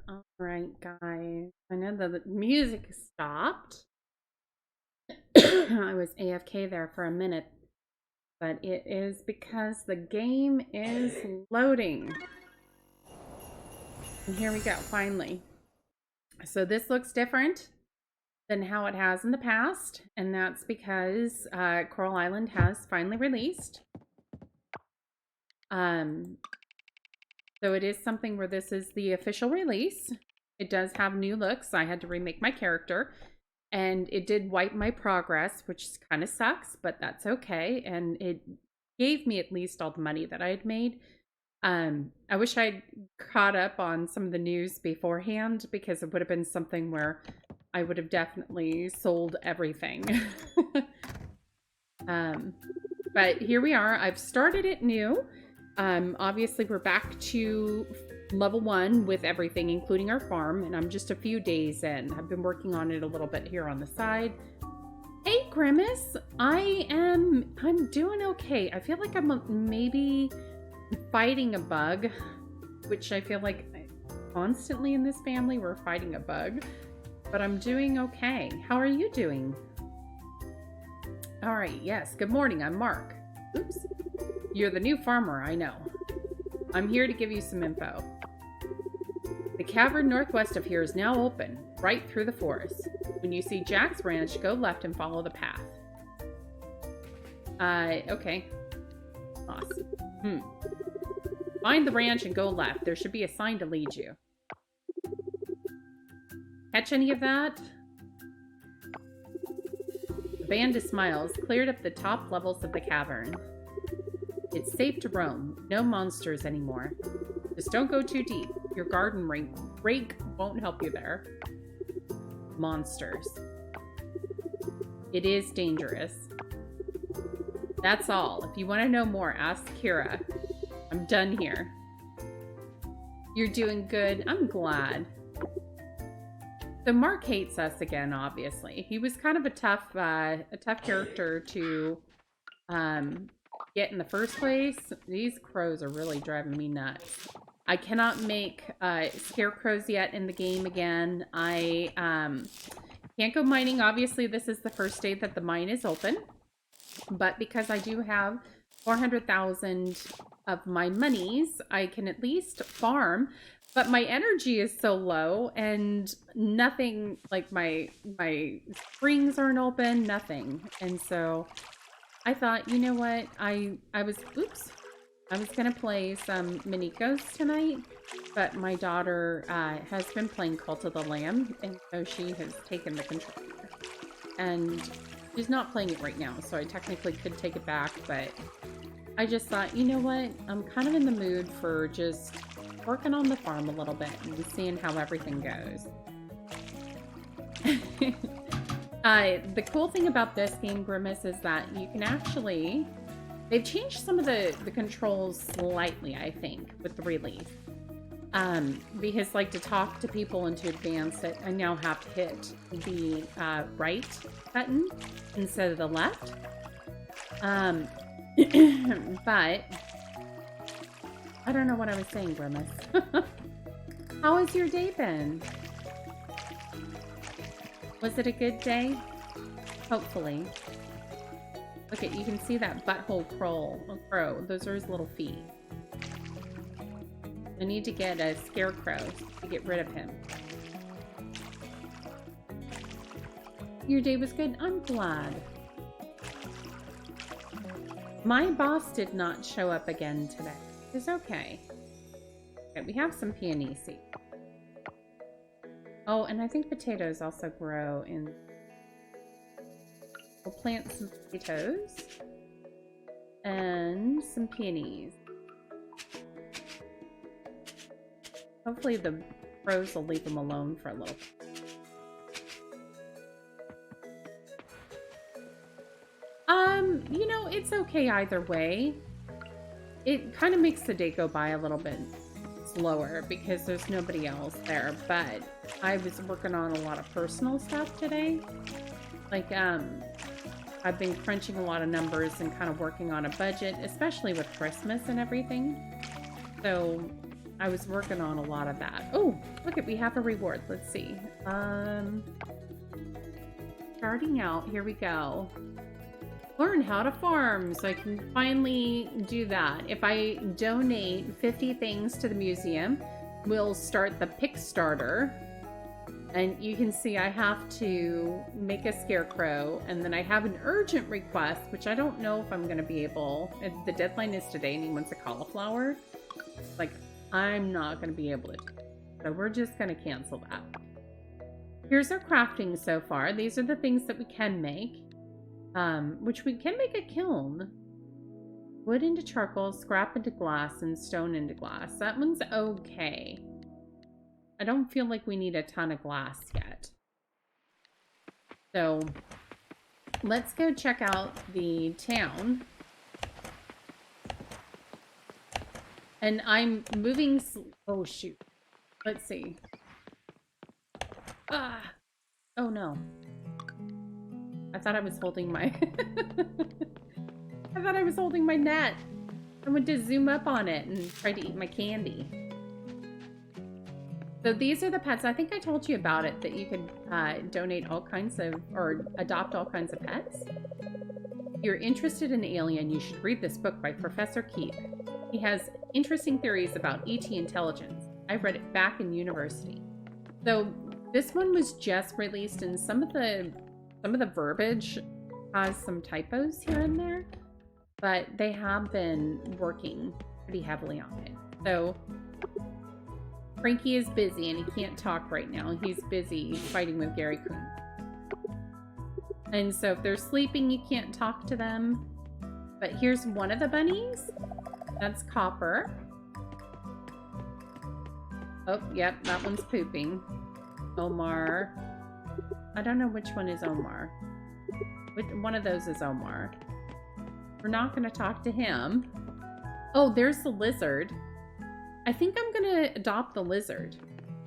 All right, guys. I know the music stopped. I was AFK there for a minute, but it is because the game is loading. And here we go, finally. So this looks different than how it has in the past, and that's because Coral Island has finally released. Um, so it is something where this is the official release. It does have new looks. I had to remake my character. And it did wipe my progress, which kind of sucks, but that's okay. And it gave me at least all the money that I had made. I wish I'd caught up on some of the news beforehand because it would have been something where I would have definitely sold everything. um, but here we are. I've started it new. Obviously, we're back to level 1 with everything, including our farm, and I'm just a few days in. I've been working on it a little bit here on the side. Hey, Grimace, I'm doing okay. I feel like I'm maybe fighting a bug, which I feel like constantly in this family we're fighting a bug, but I'm doing okay. How are you doing? All right, yes, good morning, I'm Mark. Oops. You're the new farmer, I know. I'm here to give you some info. The cavern northwest of here is now open, right through the forest. When you see Jack's ranch, go left and follow the path. Okay. Awesome. Find the ranch and go left. There should be a sign to lead you. Catch any of that? The band of smiles cleared up the top levels of the cavern. It's safe to roam. No monsters anymore. Just don't go too deep. Your garden rake won't help you there. Monsters. It is dangerous. That's all. If you want to know more, ask Kira. I'm done here. You're doing good. I'm glad. So Mark hates us again, obviously. He was kind of a tough character to get in the first place. These crows are really driving me nuts. I cannot make scarecrows yet in the game again. I can't go mining. Obviously, this is the first day that the mine is open. But because I do have 400,000 of my monies, I can at least farm. But my energy is so low and nothing, like my springs aren't open, nothing. And so I thought, you know what? I was gonna play some Minikos tonight, but my daughter has been playing Cult of the Lamb, and so she has taken the controller. And she's not playing it right now, so I technically could take it back, but I just thought, you know what? I'm kind of in the mood for just working on the farm a little bit and seeing how everything goes. The cool thing about this game, Grimace, is that you can actually... They've changed some of the controls slightly, I think, with the release. Because, like, to talk to people and to advance it, I now have to hit the right button instead of the left. But I don't know what I was saying, Grimace. How has your day been? Was it a good day? Hopefully. Look at, you can see that butthole crow. Those are his little feet. I need to get a scarecrow to get rid of him. Your day was good? I'm glad. My boss did not show up again today. It's okay. Okay, we have some peony seeds. Oh, and I think potatoes also grow in... We'll plant some potatoes. And some peonies. Hopefully the crows will leave them alone for a little bit. You know, it's okay either way. It kind of makes the day go by a little bit slower because there's nobody else there, but I was working on a lot of personal stuff today. Like, I've been crunching a lot of numbers and kind of working on a budget, especially with Christmas and everything. So I was working on a lot of that. Oh, look at, we have a reward. Let's see. Starting out, here we go. Learn how to farm, so I can finally do that. If I donate 50 things to the museum, we'll start the pick starter. And you can see I have to make a scarecrow, and then I have an urgent request, which I don't know if I'm going to be able. The deadline is today, and he wants a cauliflower. Like, I'm not going to be able to do it. So we're just going to cancel that. Here's our crafting so far. These are the things that we can make, which we can make a kiln. Wood into charcoal, scrap into glass, and stone into glass. That one's okay. I don't feel like we need a ton of glass yet. So let's go check out the town. And I'm moving. Oh, shoot. Let's see. Ah. Oh, no. I thought I was holding my... I thought I was holding my net. I went to zoom up on it and try to eat my candy. So these are the pets. I think I told you about it, that you could donate all kinds of, or adopt all kinds of pets. If you're interested in Alien, you should read this book by Professor Keith. He has interesting theories about ET intelligence. I read it back in university. So this one was just released, and some of the verbiage has some typos here and there, but they have been working pretty heavily on it. So Frankie is busy and he can't talk right now. He's busy fighting with Gary Coon. And so if they're sleeping, you can't talk to them. But here's one of the bunnies. That's Copper. Oh, yep, that one's pooping. Omar. I don't know which one is Omar. One of those is Omar. We're not going to talk to him. Oh, there's the lizard. I think I'm going to adopt the lizard.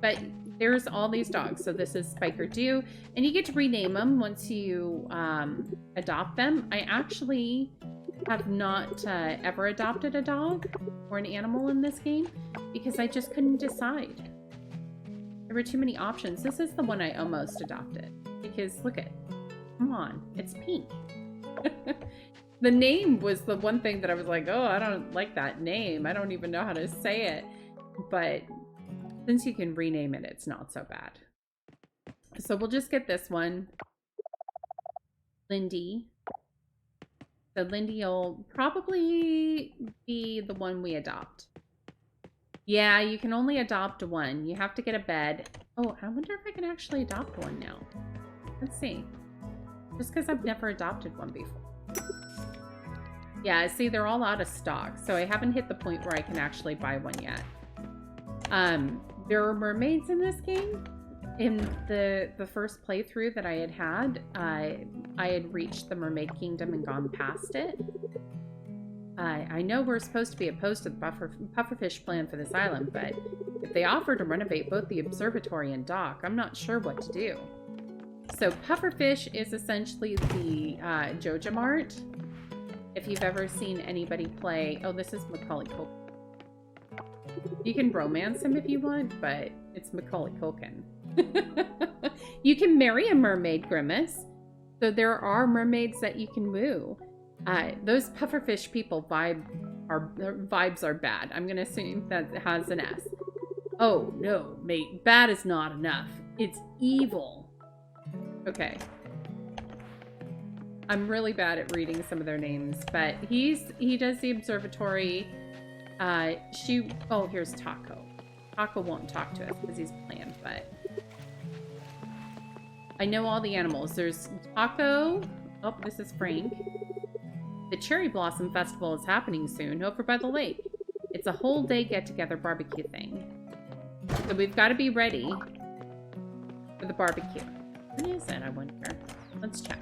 But there's all these dogs. So this is Spiker Dew. And you get to rename them once you adopt them. I actually have not ever adopted a dog or an animal in this game because I just couldn't decide. There were too many options. This is the one I almost adopted because look at, come on, it's pink. The name was the one thing that I was like, oh, I don't like that name. I don't even know how to say it. But since you can rename it, it's not so bad. So we'll just get this one. Lindy. So Lindy will probably be the one we adopt. Yeah, you can only adopt one. You have to get a bed. Oh, I wonder if I can actually adopt one now. Let's see. Just because I've never adopted one before. Yeah, see, they're all out of stock, so I haven't hit the point where I can actually buy one yet. There are mermaids in this game. In the first playthrough that I had, I had reached the Mermaid Kingdom and gone past it. I know we're supposed to be opposed to the pufferfish plan for this island, but if they offer to renovate both the observatory and dock, I'm not sure what to do. So pufferfish is essentially the Joja Mart. If you've ever seen anybody play... Oh, this is Macaulay Culkin. You can romance him if you want, but it's Macaulay Culkin. You can marry a mermaid, Grimace. So there are mermaids that you can woo. Those pufferfish people vibes are bad. I'm going to assume that it has an S. Oh, no, mate. Bad is not enough. It's evil. Okay. I'm really bad at reading some of their names, but he does the observatory. Oh, here's Taco. Taco won't talk to us because he's planned, but I know all the animals. There's Taco. Oh, this is Frank. The Cherry Blossom Festival is happening soon over by the lake. It's a whole day get-together barbecue thing. So we've got to be ready for the barbecue. When is it, I wonder? Let's check.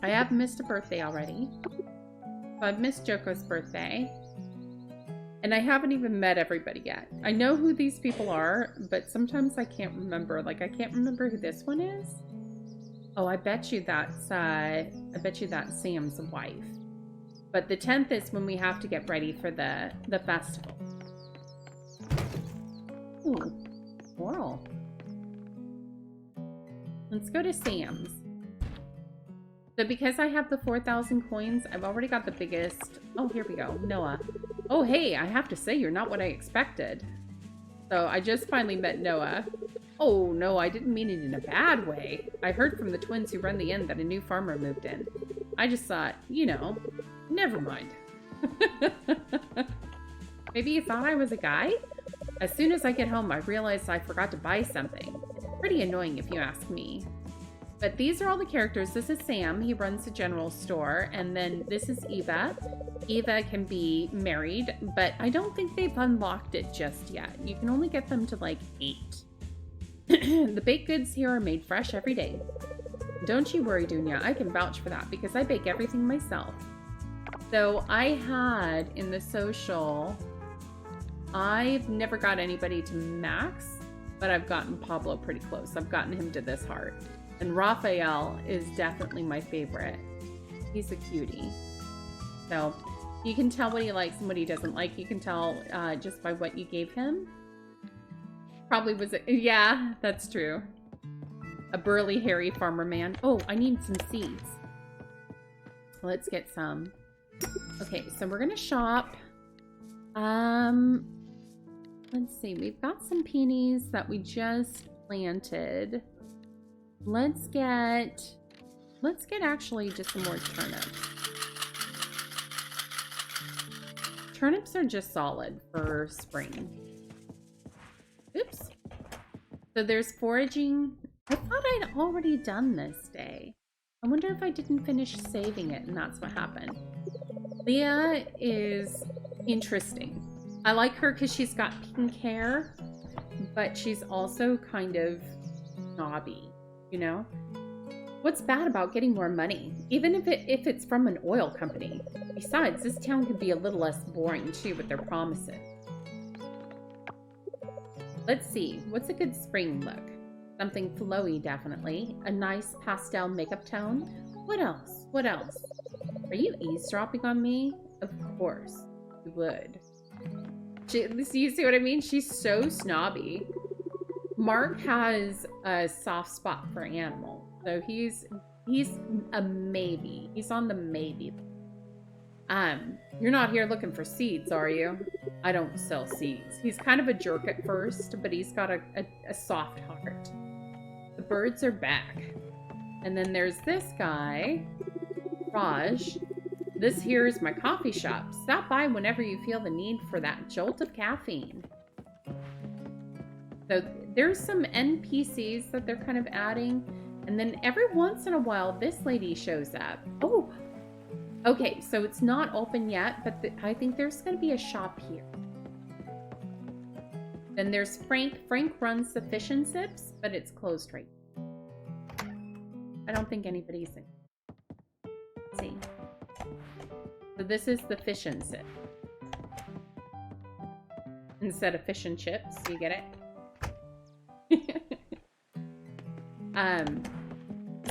I have missed a birthday already. So I've missed Joko's birthday. And I haven't even met everybody yet. I know who these people are, but sometimes I can't remember. Like, I can't remember who this one is. Oh, I bet you that's Sam's wife. But the 10th is when we have to get ready for the festival. Ooh, coral. Let's go to Sam's. So because I have the 4,000 coins, I've already got the biggest... Oh, here we go. Noah. Oh, hey, I have to say, you're not what I expected. So I just finally met Noah. Oh, no, I didn't mean it in a bad way. I heard from the twins who run the inn that a new farmer moved in. I just thought, you know, never mind. Maybe you thought I was a guy? As soon as I get home, I realized I forgot to buy something. It's pretty annoying if you ask me. But these are all the characters. This is Sam. He runs the general store. And then this is Eva. Eva can be married, but I don't think they've unlocked it just yet. You can only get them to like 8. The baked goods here are made fresh every day. Don't you worry, Dunya. I can vouch for that because I bake everything myself. So I had in the social, I've never got anybody to max, but I've gotten Pablo pretty close. I've gotten him to this heart. And Raphael is definitely my favorite. He's a cutie. So you can tell what he likes and what he doesn't like. You can tell just by what you gave him. Probably was it? Yeah, that's true. A burly, hairy farmer man. Oh, I need some seeds. Let's get some. Okay, so we're gonna shop. Let's see. We've got some peonies that we just planted. Let's get actually just some more turnips. Turnips are just solid for spring. Oops. So there's foraging. I thought I'd already done this day. I wonder if I didn't finish saving it and that's what happened. Leah is interesting. I like her because she's got pink hair, but she's also kind of snobby, you know? What's bad about getting more money? Even if it's from an oil company. Besides, this town could be a little less boring too with their promises. Let's see, what's a good spring look? Something flowy, definitely. A nice pastel makeup tone. What else? What else? Are you eavesdropping on me? Of course, you would. You see what I mean? She's so snobby. Mark has a soft spot for animals, so he's a maybe. He's on the maybe. You're not here looking for seeds, are you? I don't sell seeds. He's kind of a jerk at first, but he's got a soft heart. The birds are back. And then there's this guy, Raj. This here is my coffee shop. Stop by whenever you feel the need for that jolt of caffeine. So there's some NPCs that they're kind of adding. And then every once in a while, this lady shows up. Oh, okay. So it's not open yet, but I think there's going to be a shop here. Then there's Frank. Frank runs the Fish and Sips, but it's closed right now. I don't think anybody's in. Let's see. So this is the Fish and Sip. Instead of fish and chips, you get it?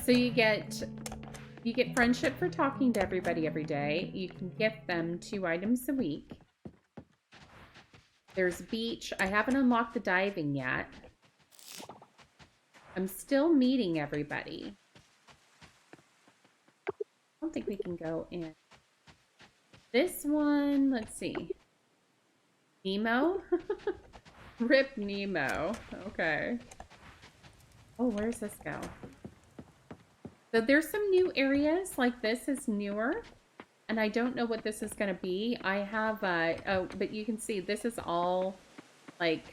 So you get friendship for talking to everybody every day. You can gift them 2 items a week. There's beach. I haven't unlocked the diving yet. I'm still meeting everybody. I don't think we can go in. This one, let's see. Nemo? Rip Nemo. Okay. Oh, where's this go? So there's some new areas, like this is newer. And I don't know what this is going to be. I have, oh, but you can see this is all like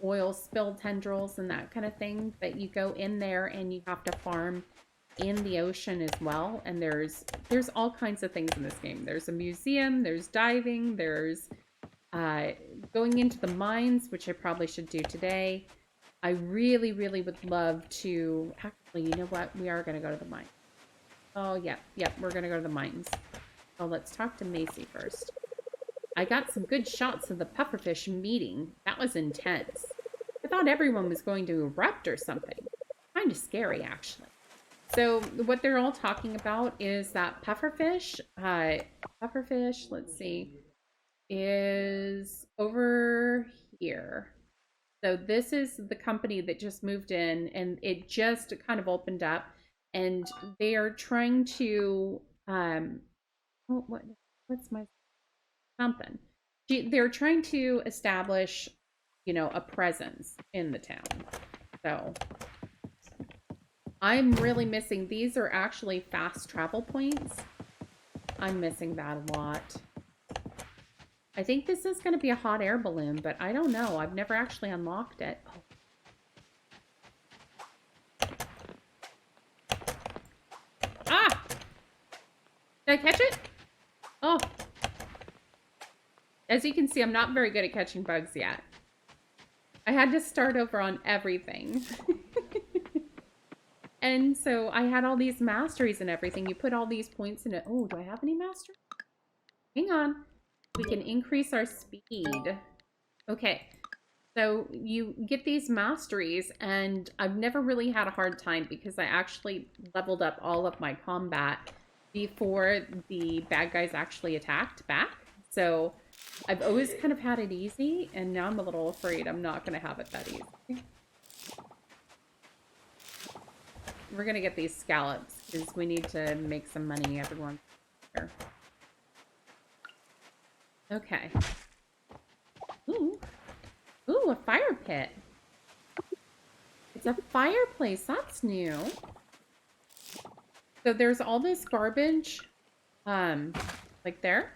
oil spill tendrils and that kind of thing. But you go in there and you have to farm in the ocean as well. And there's all kinds of things in this game. There's a museum, there's diving, there's going into the mines, which I probably should do today. I really, really would love to, actually, you know what? We are going to go to the mine. Oh, yep, we're going to go to the mines. Oh, let's talk to Macy first. I got some good shots of the pufferfish meeting. That was intense. I thought everyone was going to erupt or something. Kind of scary, actually. So what they're all talking about is that pufferfish, let's see, is over here. So this is the company that just moved in, and it just kind of opened up, and they are trying to oh, what's my something? They're trying to establish, a presence in the town. So I'm really missing. These are actually fast travel points. I'm missing that a lot. I think this is going to be a hot air balloon, but I don't know. I've never actually unlocked it. Oh. Ah! Did I catch it? Oh. As you can see, I'm not very good at catching bugs yet. I had to start over on everything. And so I had all these masteries and everything. You put all these points in it. Oh, do I have any mastery? Hang on. We can increase our speed. Okay. So you get these masteries, and I've never really had a hard time because I actually leveled up all of my combat before the bad guys actually attacked back. So I've always kind of had it easy, and now I'm a little afraid I'm not going to have it that easy. We're going to get these scallops because we need to make some money, everyone. Here. Okay. Ooh. Ooh, a fire pit. It's a fireplace. That's new. So there's all this garbage, like there.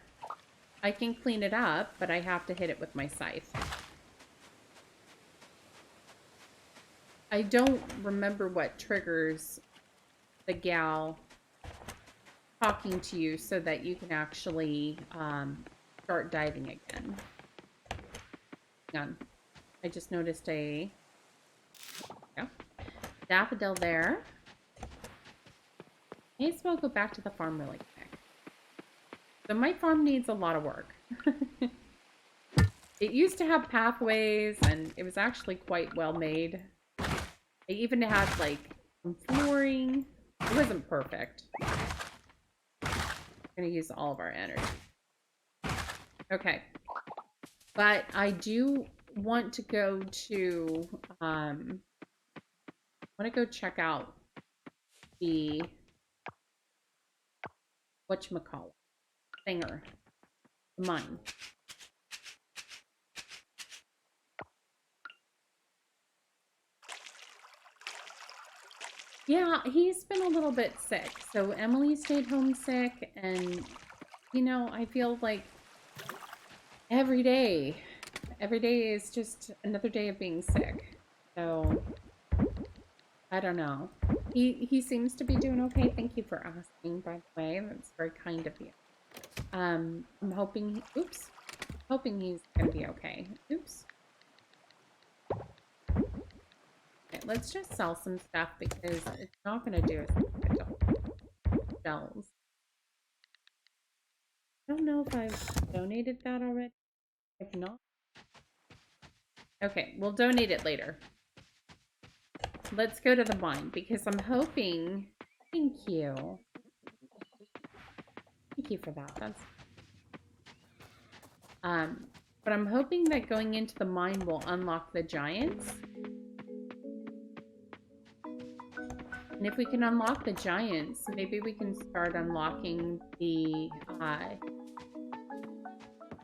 I can clean it up, but I have to hit it with my scythe. I don't remember what triggers the gal talking to you so that you can actually start diving again. Hang on. I just noticed a daffodil there. May as well go back to the farm really quick. So my farm needs a lot of work. It used to have pathways, and it was actually quite well made. It even had like some flooring. It wasn't perfect. I'm gonna use all of our energy. Okay. But I do want to go to I want to go check out the whatchamacallit thinger. The mine. Yeah, he's been a little bit sick. So Emily stayed home sick, and I feel like every day is just another day of being sick. So I don't know. He seems to be doing okay. Thank you for asking, by the way. That's very kind of you. I'm hoping hoping he's gonna be okay. Oops. Okay, let's just sell some stuff because it's not gonna do us shells. I don't know if I've donated that already. If not, okay, we'll donate it later. Let's go to the mine because I'm hoping. Thank you. Thank you for that. That's but I'm hoping that going into the mine will unlock the giants. And if we can unlock the giants, maybe we can start unlocking the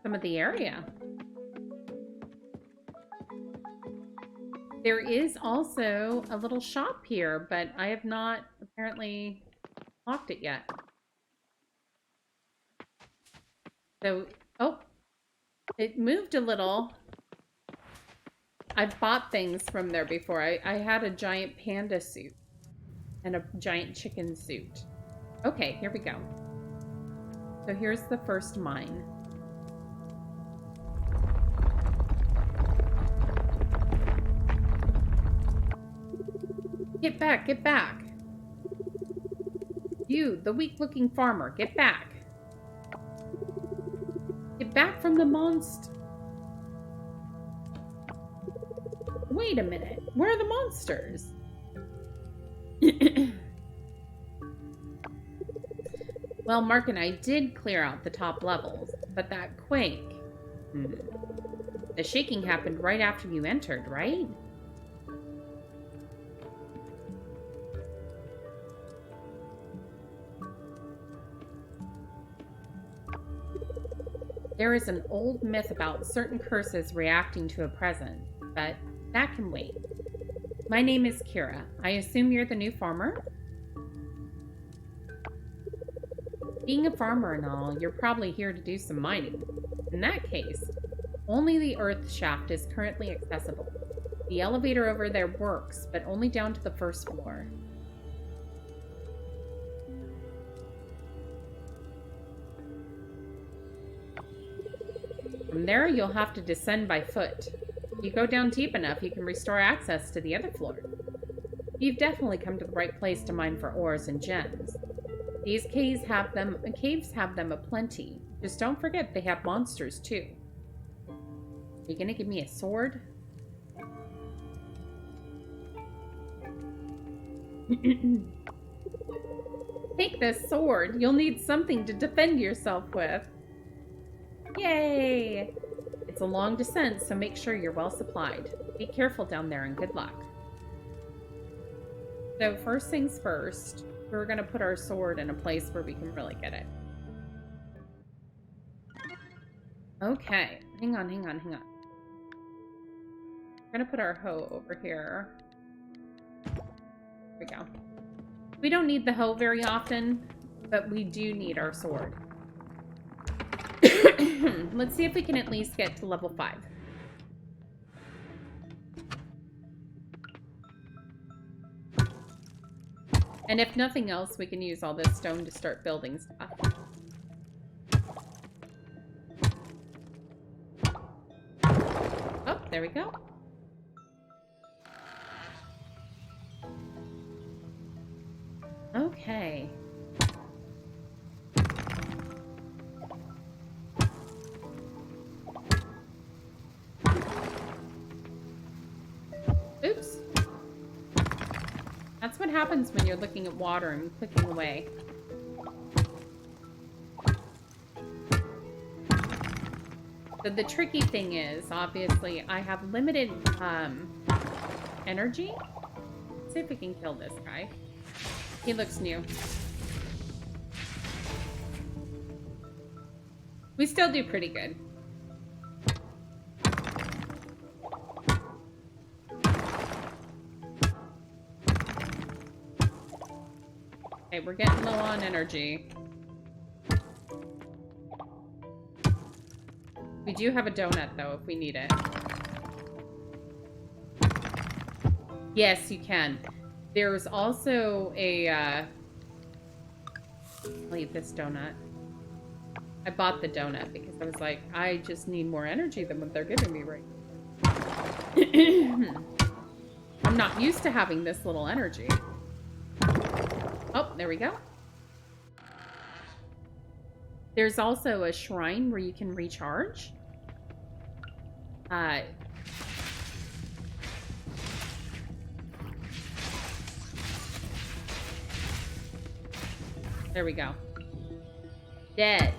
some of the area. There is also a little shop here, but I have not apparently locked it yet. So, oh, it moved a little. I've bought things from there before. I had a giant panda suit and a giant chicken suit. Okay, here we go. So here's the first mine. Get back, get back. You, the weak-looking farmer, get back. Get back from the monster. Wait a minute. Where are the monsters? Well, Mark and I did clear out the top levels, but that quake... The shaking happened right after you entered, right? There is an old myth about certain curses reacting to a present, but that can wait. My name is Kira. I assume you're the new farmer? Being a farmer and all, you're probably here to do some mining. In that case, only the earth shaft is currently accessible. The elevator over there works, but only down to the first floor. From there, you'll have to descend by foot. If you go down deep enough, you can restore access to the other floor. You've definitely come to the right place to mine for ores and gems. These caves have them aplenty. Just don't forget they have monsters too. Are you gonna give me a sword? Take this sword. You'll need something to defend yourself with. Yay! It's a long descent, so make sure you're well supplied. Be careful down there and good luck. So first things first, we're going to put our sword in a place where we can really get it. Okay, hang on. We're going to put our hoe over here. There we go. We don't need the hoe very often, but we do need our sword. Let's see if we can at least get to level 5. And if nothing else, we can use all this stone to start building stuff. Oh, there we go. Okay. Oops. That's what happens when you're looking at water and clicking away. So the tricky thing is, obviously, I have limited energy. Let's see if we can kill this guy. He looks new. We still do pretty good. Okay, we're getting low on energy. We do have a donut, though, if we need it. Yes, you can. There's also a, I'll eat this donut. I bought the donut because I was like, I just need more energy than what they're giving me right now. I'm not used to having this little energy. Oh, there we go. There's also a shrine where you can recharge. There we go. Dead.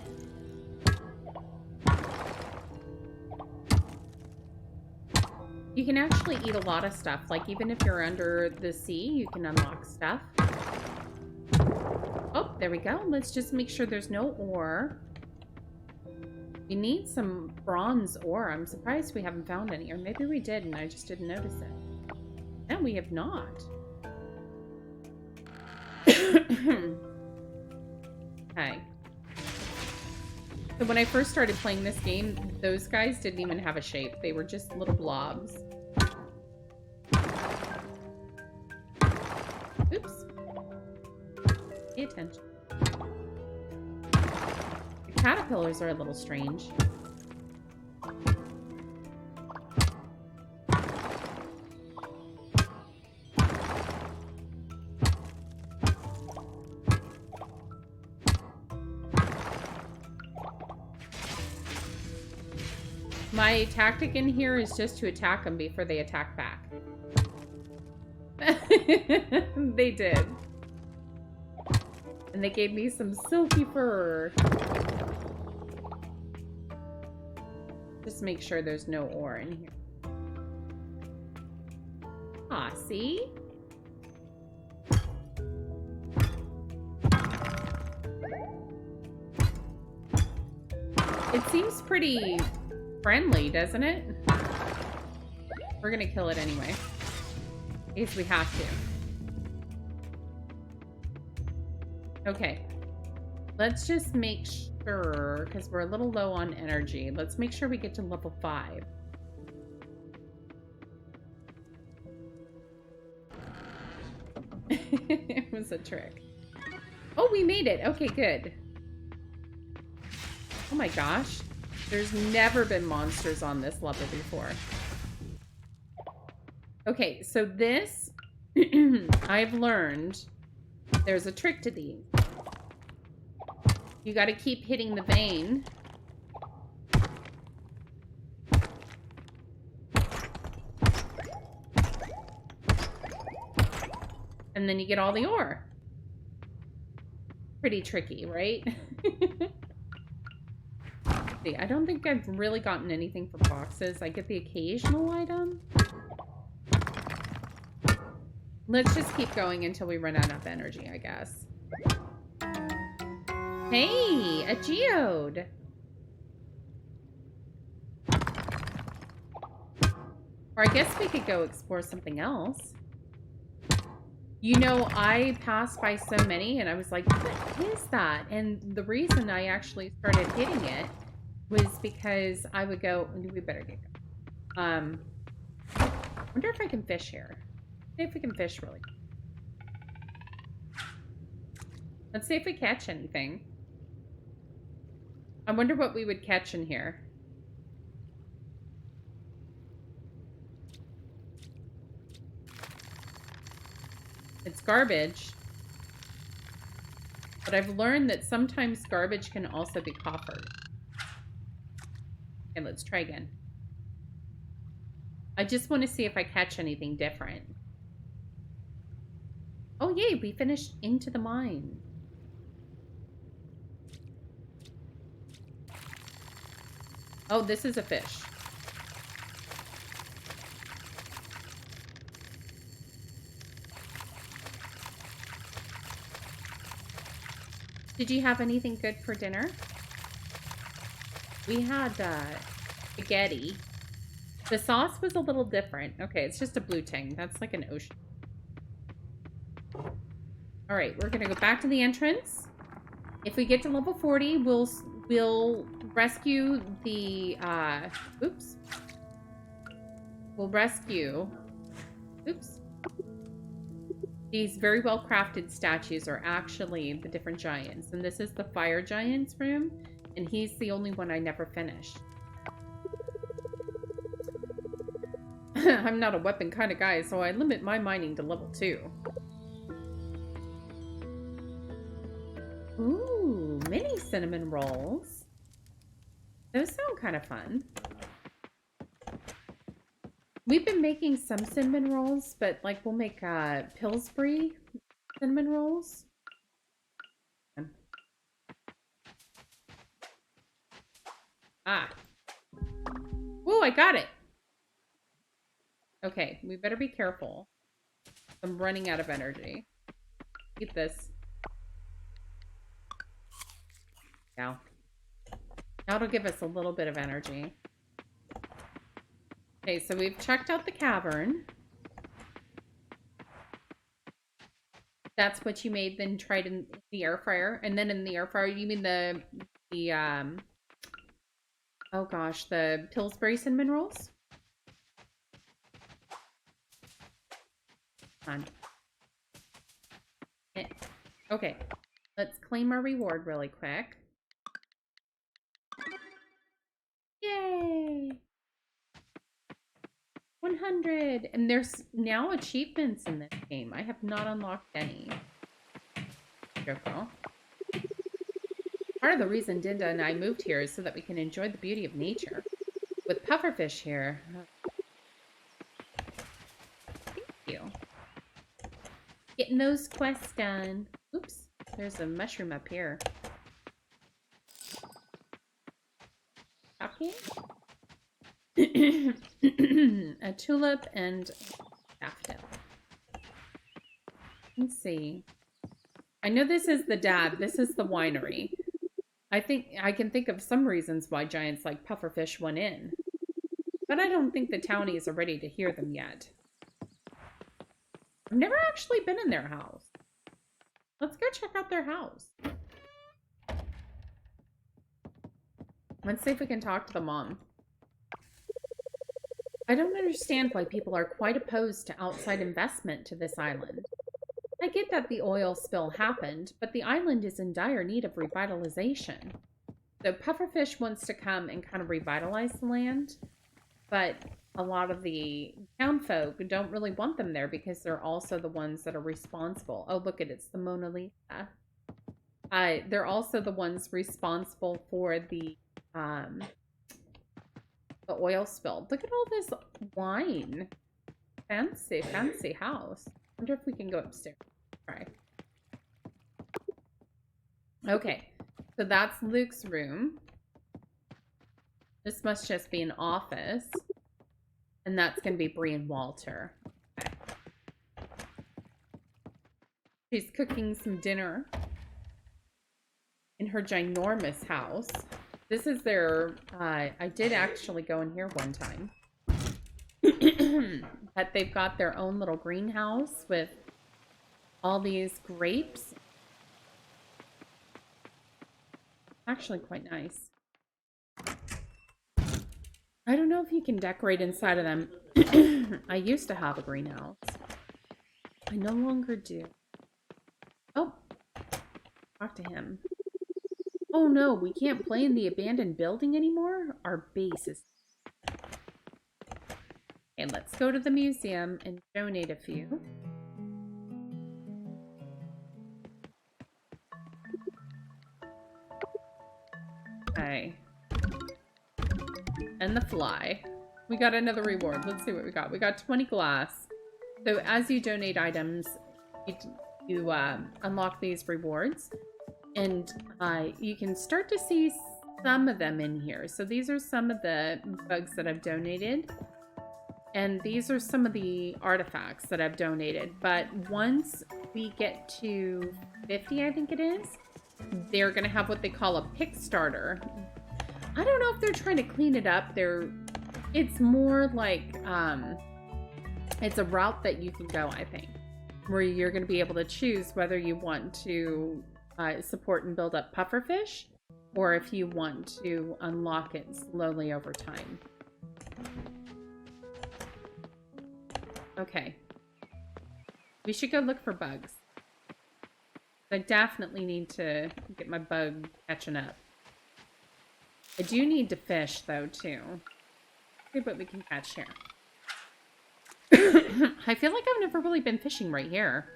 You can actually eat a lot of stuff. Like, even if you're under the sea, you can unlock stuff. Oh, there we go. Let's just make sure there's no ore. We need some bronze ore. I'm surprised we haven't found any. Or maybe we did and I just didn't notice it. No, we have not. Okay. So when I first started playing this game, those guys didn't even have a shape. They were just little blobs. Oops. Pay attention. The caterpillars are a little strange. My tactic in here is just to attack them before they attack back. They did. And they gave me some silky fur. Just make sure there's no ore in here. Ah, see? It seems pretty friendly, doesn't it? We're gonna kill it anyway. In case we have to. Okay. Let's just make sure, because we're a little low on energy. Let's make sure we get to level 5. It was a trick. Oh, we made it. Okay, good. Oh my gosh. There's never been monsters on this level before. Okay, so this, I've learned there's a trick to these. You got to keep hitting the vein. And then you get all the ore. Pretty tricky, right? See, I don't think I've really gotten anything for boxes. I get the occasional item. Let's just keep going until we run out of energy, I guess. Hey, a geode. Or I guess we could go explore something else. You know, I passed by so many and I was like, what is that? And the reason I actually started hitting it was because I would go, we better get going. Wonder if I can fish here. See if we can fish really quick. Let's see if we catch anything. I wonder what we would catch in here. It's garbage. But I've learned that sometimes garbage can also be coffered. Okay, let's try again. I just want to see if I catch anything different. Oh, yay, we finished into the mine. Oh, this is a fish. Did you have anything good for dinner? We had spaghetti. The sauce was a little different. Okay, it's just a blue tang. That's like an ocean. All right, we're gonna go back to the entrance. If we get to level 40, we'll rescue the oops. We'll rescue. Oops. These very well crafted statues are actually the different giants, and this is the fire giant's room, and he's the only one I never finished. I'm not a weapon kind of guy, so I limit my mining to level 2. Ooh, mini cinnamon rolls. Those sound kind of fun. We've been making some cinnamon rolls, but like we'll make Pillsbury cinnamon rolls. Ah. Whoa, I got it. Okay, we better be careful. I'm running out of energy. Eat this. Yeah. That'll give us a little bit of energy. Okay, so we've checked out the cavern. That's what you made, then tried in the air fryer. And then in the air fryer, you mean the oh gosh, the Pillsbury cinnamon rolls? Come on. Okay, let's claim our reward really quick. Yay! 100! And there's now achievements in this game. I have not unlocked any. Joko. Part of the reason Dinda and I moved here is so that we can enjoy the beauty of nature. With pufferfish here. Thank you. Getting those quests done. Oops, there's a mushroom up here. Copy? A tulip and daffodil. Let's see. I know this is the dad. This is the winery. I think I can think of some reasons why giants like pufferfish went in. But I don't think the townies are ready to hear them yet. I've never actually been in their house. Let's go check out their house. Let's see if we can talk to the mom. I don't understand why people are quite opposed to outside investment to this island. I get that the oil spill happened, but the island is in dire need of revitalization. So Pufferfish wants to come and kind of revitalize the land, but a lot of the town folk don't really want them there because they're also the ones that are responsible. Oh, look at it, it's the Mona Lisa. They're also the ones responsible for the oil spill. Look at all this wine. Fancy, fancy house. Wonder if we can go upstairs. All right. Okay, so that's Luke's room. This must just be an office. And that's going to be Bree and Walter. Okay. She's cooking some dinner in her ginormous house. This is their, I did actually go in here one time. But they've got their own little greenhouse with all these grapes. Actually quite nice. I don't know if you can decorate inside of them. I used to have a greenhouse. I no longer do. Oh, talk to him. Oh no, we can't play in the abandoned building anymore? Our base is... Okay, let's go to the museum and donate a few. Okay. And the fly. We got another reward. Let's see what we got. We got 20 glass. So as you donate items, you unlock these rewards. And you can start to see some of them in here. So these are some of the bugs that I've donated. And these are some of the artifacts that I've donated. But once we get to 50, I think it is, they're going to have what they call a pick starter. I don't know if they're trying to clean it up. It's more like, it's a route that you can go, I think, where you're going to be able to choose whether you want to support and build up pufferfish, or if you want to unlock it slowly over time. Okay. We should go look for bugs. I definitely need to get my bug catching up. I do need to fish, though, too. See what we can catch here. I feel like I've never really been fishing right here.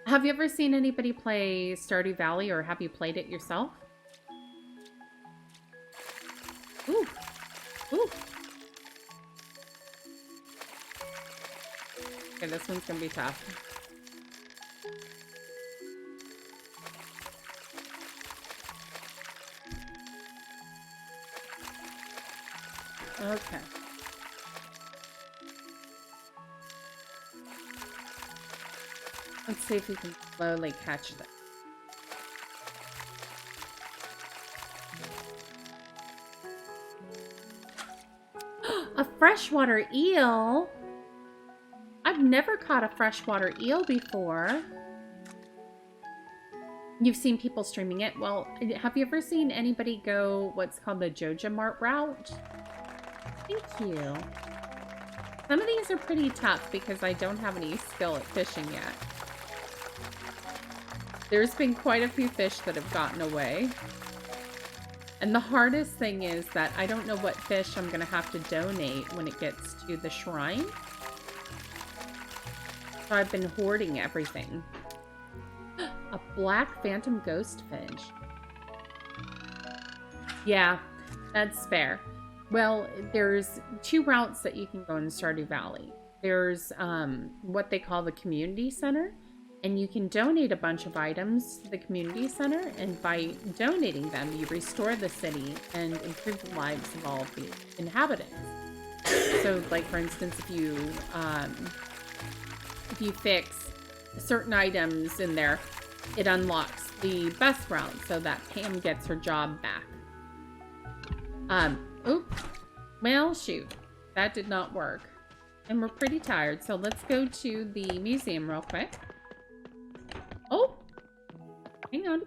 Have you ever seen anybody play Stardew Valley, or have you played it yourself? Ooh. Ooh. Okay, this one's gonna be tough. Okay. Let's see if we can slowly catch them. A freshwater eel? I've never caught a freshwater eel before. You've seen people streaming it. Well, have you ever seen anybody go what's called the Joja Mart route? Thank you. Some of these are pretty tough because I don't have any skill at fishing yet. There's been quite a few fish that have gotten away. And the hardest thing is that I don't know what fish I'm going to have to donate when it gets to the shrine. So I've been hoarding everything. A black phantom ghost fish. Yeah, that's fair. Well, there's two routes that you can go in Stardew Valley. There's what they call the community center, And you can donate a bunch of items to the community center, and by donating them, you restore the city and improve the lives of all of the inhabitants. So, like, for instance, if you fix certain items in there, it unlocks the bus route so that Pam gets her job back. Oops. Well, shoot. That did not work. And we're pretty tired, so let's go to the museum real quick. Oh! Hang on.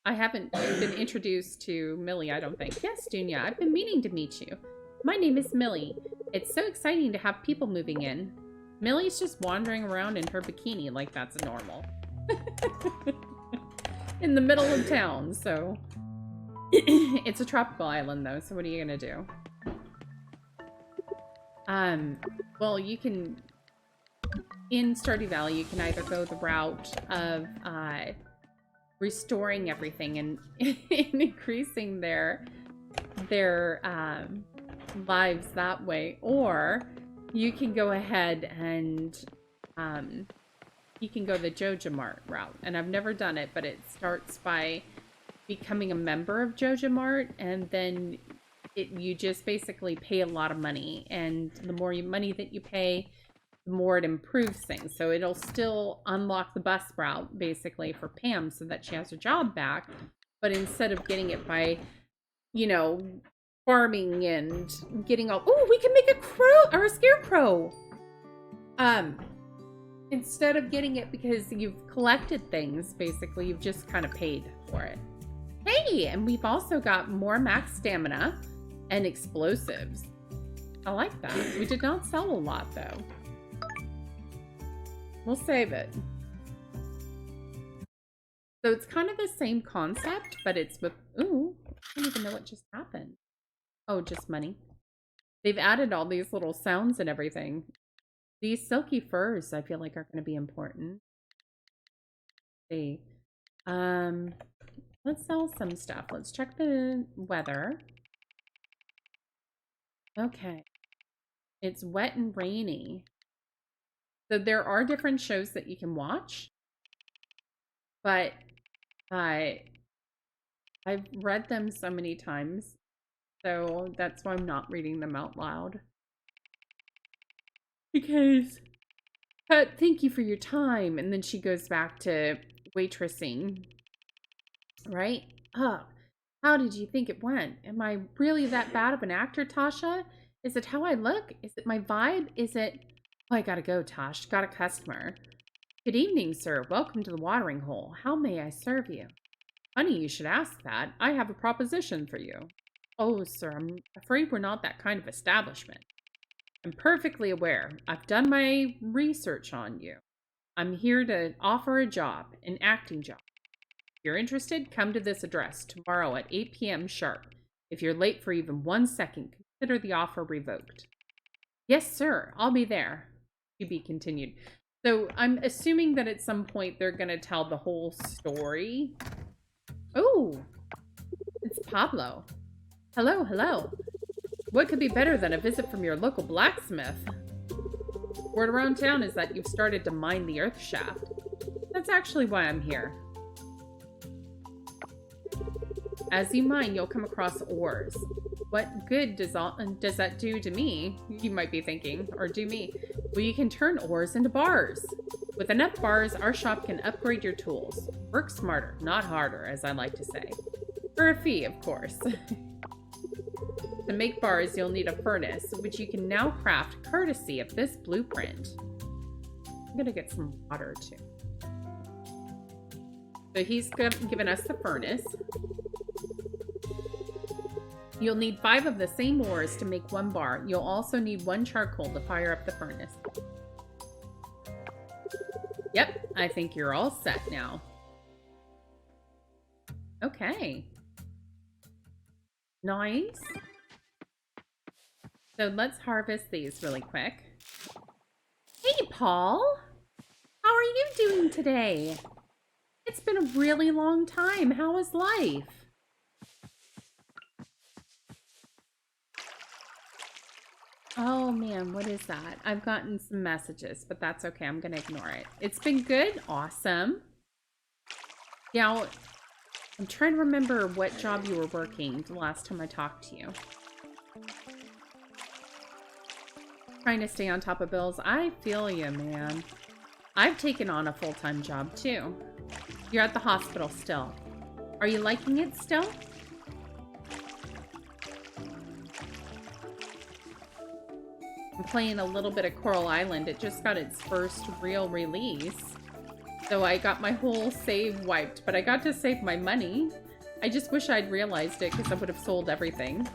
I haven't been introduced to Millie, I don't think. Yes, Dunya, I've been meaning to meet you. My name is Millie. It's so exciting to have people moving in. Millie's just wandering around in her bikini like that's normal. In the middle of town, so... It's a tropical island, though, so what are you gonna do? Well, you can... In Stardew Valley, you can either go the route of, restoring everything and increasing their lives that way, or you can go ahead and, you can go the Joja Mart route. And I've never done it, but it starts by becoming a member of Joja Mart, and then you just basically pay a lot of money, and the more money that you pay, the more it improves things. So it'll still unlock the bus route basically for Pam so that she has her job back, but instead of getting it by, you know, farming and getting all, oh, we can make a crow or a scarecrow. Instead of getting it because you've collected things, basically you've just kind of paid for it. Hey, and we've also got more max stamina and explosives. I like that. We did not sell a lot though. We'll save it. So it's kind of the same concept, but it's with, ooh, I don't even know what just happened. Oh, just money. They've added all these little sounds and everything. These silky furs, I feel like, are going to be important. See. Let's sell some stuff. Let's check the weather. Okay. It's wet and rainy. So there are different shows that you can watch. But I've read them so many times. So that's why I'm not reading them out loud. Because, thank you for your time. And then she goes back to waitressing. Right? Oh, how did you think it went? Am I really that bad of an actor, Tasha? Is it how I look? Is it my vibe? Is it... Oh, I gotta go, Tosh. Got a customer. Good evening, sir. Welcome to the watering hole. How may I serve you? Funny you should ask that. I have a proposition for you. Oh, sir, I'm afraid we're not that kind of establishment. I'm perfectly aware. I've done my research on you. I'm here to offer a job, an acting job. If you're interested, come to this address tomorrow at 8 p.m. sharp. If you're late for even 1 second, consider the offer revoked. Yes, sir. I'll be there. To be continued. So I'm assuming that at some point they're going to tell the whole story. Oh, it's Pablo. Hello, hello. What could be better than a visit from your local blacksmith? Word around town is that you've started to mine the earth shaft. That's actually why I'm here. As you mine, you'll come across ores. What good does that do to me? You might be thinking, or do me? Well, you can turn ores into bars. With enough bars, our shop can upgrade your tools. Work smarter, not harder, as I like to say. For a fee, of course. To make bars, you'll need a furnace, which you can now craft courtesy of this blueprint. I'm gonna get some water, too. So he's given us the furnace. You'll need 5 of the same ores to make 1 bar. You'll also need 1 charcoal to fire up the furnace. Yep, I think you're all set now. Okay. Nice. So let's harvest these really quick. Hey, Paul. How are you doing today? It's been a really long time. How is life? Oh man, what is that? I've gotten some messages, but that's okay. I'm gonna ignore it. It's been good. Awesome. Now, I'm trying to remember what job you were working the last time I talked to you. Trying to stay on top of bills. I feel you, man. I've taken on a full-time job too. You're at the hospital still. Are you liking it still? I'm playing a little bit of Coral Island. It just got its first real release. So I got my whole save wiped, but I got to save my money. I just wish I'd realized it because I would have sold everything.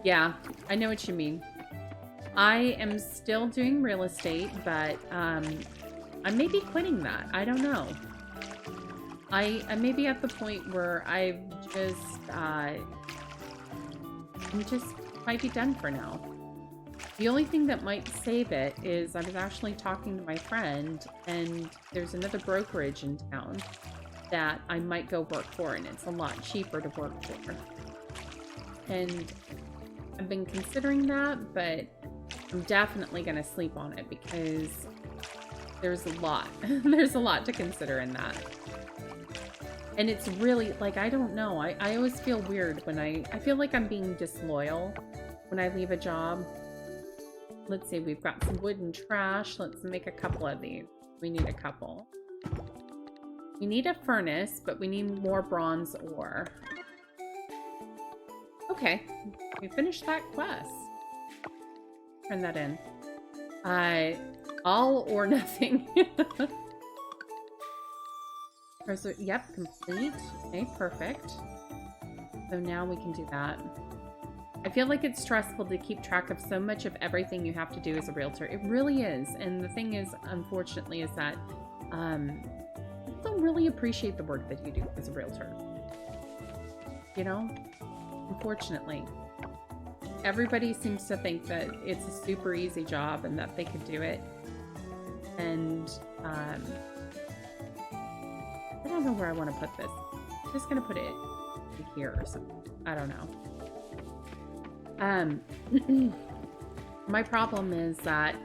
Yeah, I know what you mean. I am still doing real estate, but I may be quitting that. I don't know. I may be at the point where I'm just might be done for now. The only thing that might save it is I was actually talking to my friend, and there's another brokerage in town that I might go work for, and it's a lot cheaper to work for. And I've been considering that, but I'm definitely going to sleep on it because there's a lot. There's a lot to consider in that. And it's really, like, I don't know. I always feel weird when I feel like I'm being disloyal when I leave a job. Let's see, we've got some wood and trash. Let's make a couple of these. We need a couple. We need a furnace, but we need more bronze ore. Okay, we finished that quest. Turn that in. All or nothing. Yep, complete. Okay, perfect. So now we can do that. I feel like it's stressful to keep track of so much of everything you have to do as a realtor. It really is. And the thing is, unfortunately, is that people don't really appreciate the work that you do as a realtor. You know? Unfortunately. Everybody seems to think that it's a super easy job and that they could do it. And I don't know where I want to put this. I'm just going to put it here or something. I don't know. My problem is that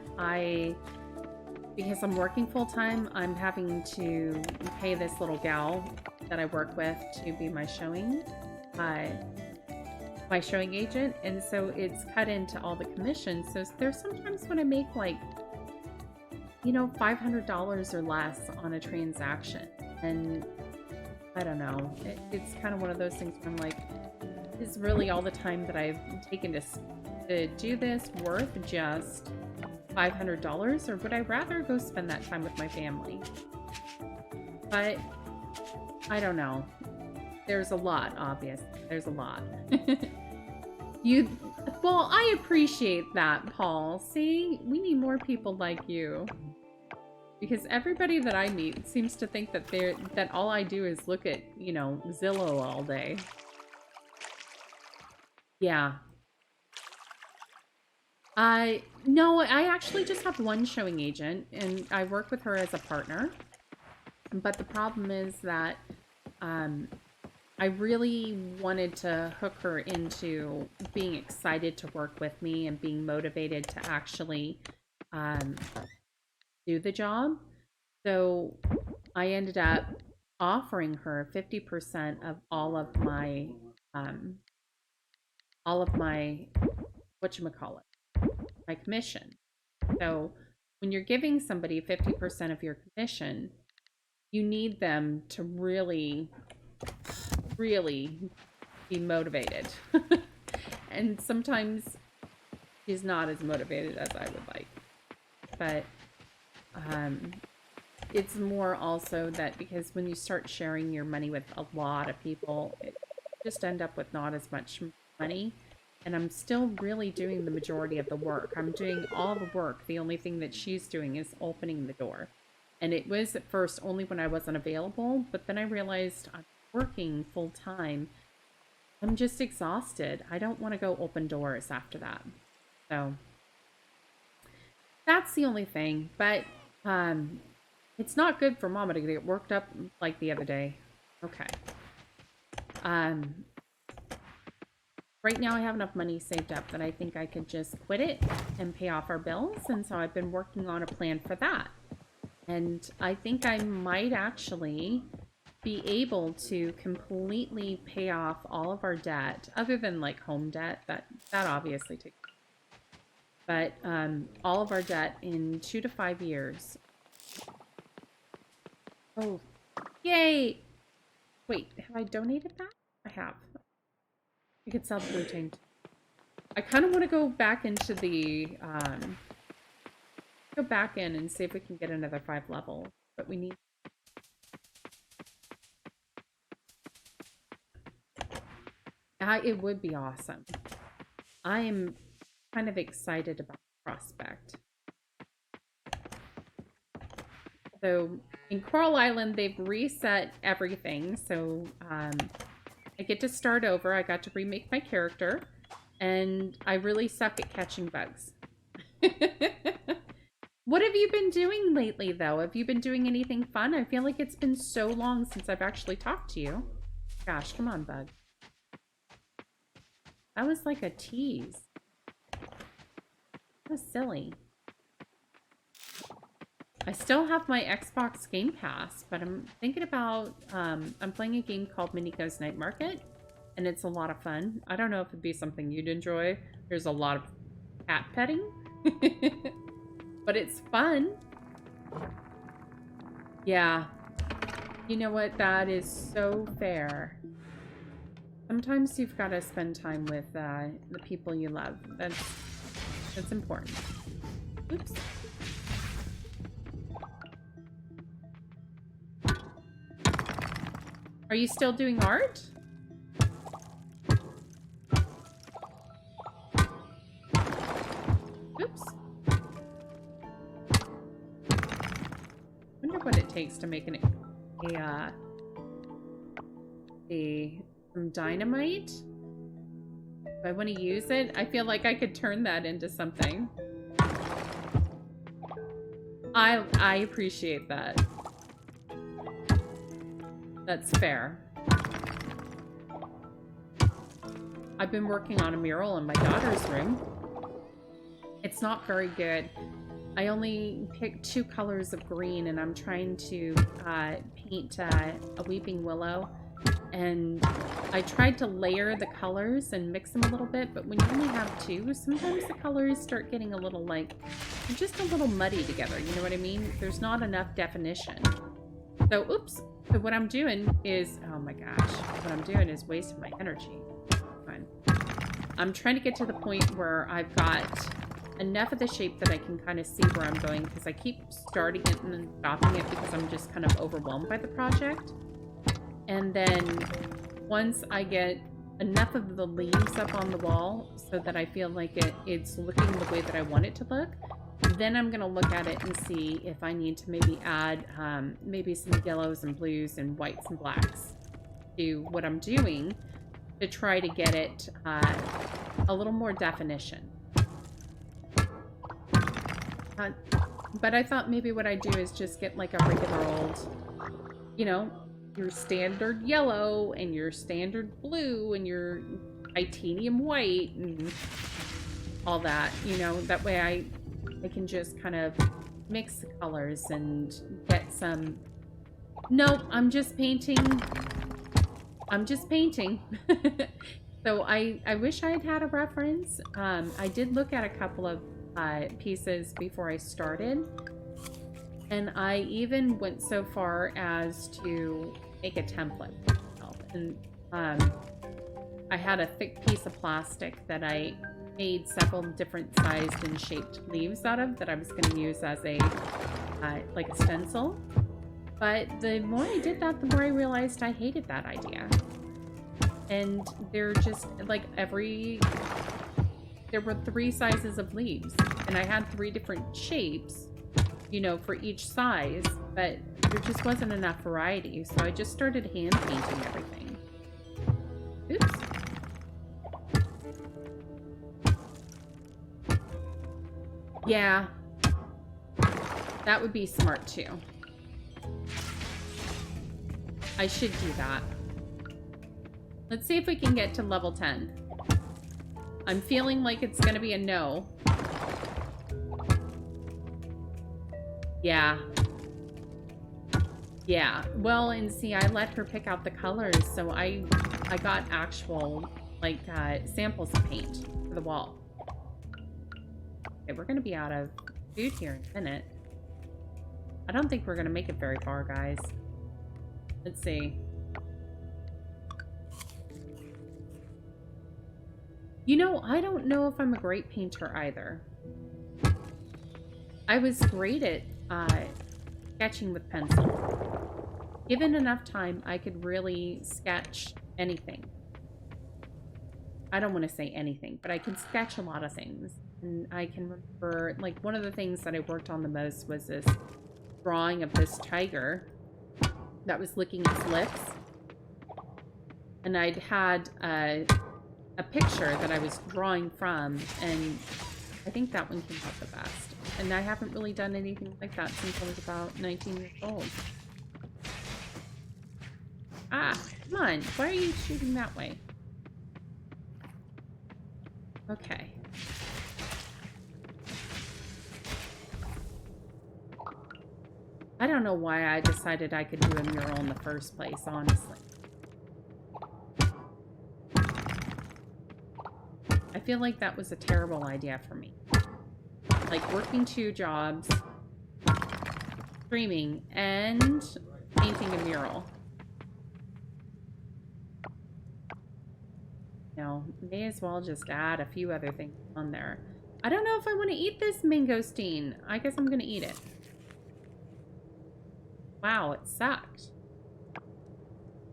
because I'm working full-time, I'm having to pay this little gal that I work with to be my showing agent, and so it's cut into all the commissions. So there's sometimes when I make, like, you know, $500 or less on a transaction, and I don't know, it's kind of one of those things where I'm like, is really all the time that I've taken to do this worth just $500, or would I rather go spend that time with my family? But I don't know. There's a lot, obviously. There's a lot. Well, I appreciate that, Paul. See, we need more people like you. Because everybody that I meet seems to think that all I do is look at, you know, Zillow all day. Yeah. No, I actually just have one showing agent, and I work with her as a partner. But the problem is that I really wanted to hook her into being excited to work with me and being motivated to actually do the job. So I ended up offering her 50% of all of my whatchamacallit, my commission. So when you're giving somebody 50% of your commission, you need them to really, really be motivated. And sometimes she's not as motivated as I would like. But it's more also that because when you start sharing your money with a lot of people, it just end up with not as much money. And I'm still really doing the majority of the work. I'm doing all the work. The only thing that she's doing is opening the door. And it was at first only when I wasn't available, but then I realized I'm working full time. I'm just exhausted. I don't want to go open doors after that. So that's the only thing. But it's not good for Mama to get worked up like the other day. Okay. right now I have enough money saved up that I think I could just quit it and pay off our bills. And so I've been working on a plan for that. And I think I might actually be able to completely pay off all of our debt, other than like home debt, that obviously takes, but all of our debt in 2 to 5 years. Oh, yay! Wait, have I donated that? I have. I could sell the blue chain. I kind of want to go back into the go back in and see if we can get another 5 level, but we need. It would be awesome. I am kind of excited about the prospect. So in Coral Island, they've reset everything. So I get to start over. I got to remake my character, and I really suck at catching bugs. What have you been doing lately, though? Have you been doing anything fun? I feel like it's been so long since I've actually talked to you. Gosh, come on, bug. That was like a tease. That was silly. I still have my Xbox Game Pass, but I'm thinking about, I'm playing a game called Miniko's Night Market, and it's a lot of fun. I don't know if it'd be something you'd enjoy. There's a lot of cat petting, but it's fun. Yeah. You know what? That is so fair. Sometimes you've got to spend time with the people you love. That's important. Oops. Are you still doing art? Oops. Wonder what it takes to make some dynamite. If I want to use it, I feel like I could turn that into something. I appreciate that. That's fair. I've been working on a mural in my daughter's room. It's not very good. I only picked 2 colors of green, and I'm trying to paint a weeping willow. And I tried to layer the colors and mix them a little bit, but when you only have 2, sometimes the colors start getting a little like, just a little muddy together, you know what I mean? There's not enough definition. So, oops. So what I'm doing is, oh my gosh, what I'm doing is wasting my energy. Fine. I'm trying to get to the point where I've got enough of the shape that I can kind of see where I'm going, because I keep starting it and then stopping it because I'm just kind of overwhelmed by the project. And then once I get enough of the leaves up on the wall so that I feel like it's looking the way that I want it to look, then I'm going to look at it and see if I need to maybe add maybe some yellows and blues and whites and blacks to what I'm doing to try to get it a little more definition. But I thought maybe what I'd do is just get like a regular old, you know, your standard yellow and your standard blue and your titanium white and all that, you know, that way I can just kind of mix the colors and get some. Nope, I'm just painting. I'm just painting. So I wish I had a reference. I did look at a couple of pieces before I started, and I even went so far as to make a template for myself. And I had a thick piece of plastic that I made several different sized and shaped leaves out of that I was going to use as a like a stencil. But the more I did that, the more I realized I hated that idea. And they're just like there were 3 sizes of leaves, and I had 3 different shapes, you know, for each size, but there just wasn't enough variety. So I just started hand painting everything. Oops. Yeah, that would be smart too. I should do that. Let's see if we can get to level 10. I'm feeling like it's gonna be a no. Yeah. Yeah. Well, and see, I let her pick out the colors, so I got actual, like, samples of paint for the wall. Okay, we're gonna be out of food here in a minute. I don't think we're gonna make it very far, guys. Let's see. You know, I don't know if I'm a great painter either. I was great at sketching with pencil. Given enough time, I could really sketch anything. I don't want to say anything, but I can sketch a lot of things. And I can remember, like, one of the things that I worked on the most was this drawing of this tiger that was licking its lips. And I'd had a picture that I was drawing from, and I think that one came out the best. And I haven't really done anything like that since I was about 19 years old. Ah, come on. Why are you shooting that way? Okay. I don't know why I decided I could do a mural in the first place, honestly. I feel like that was a terrible idea for me. Like, working 2 jobs, streaming, and painting a mural. You know, may as well just add a few other things on there. I don't know if I want to eat this mangosteen. I guess I'm going to eat it. Wow, it sucked.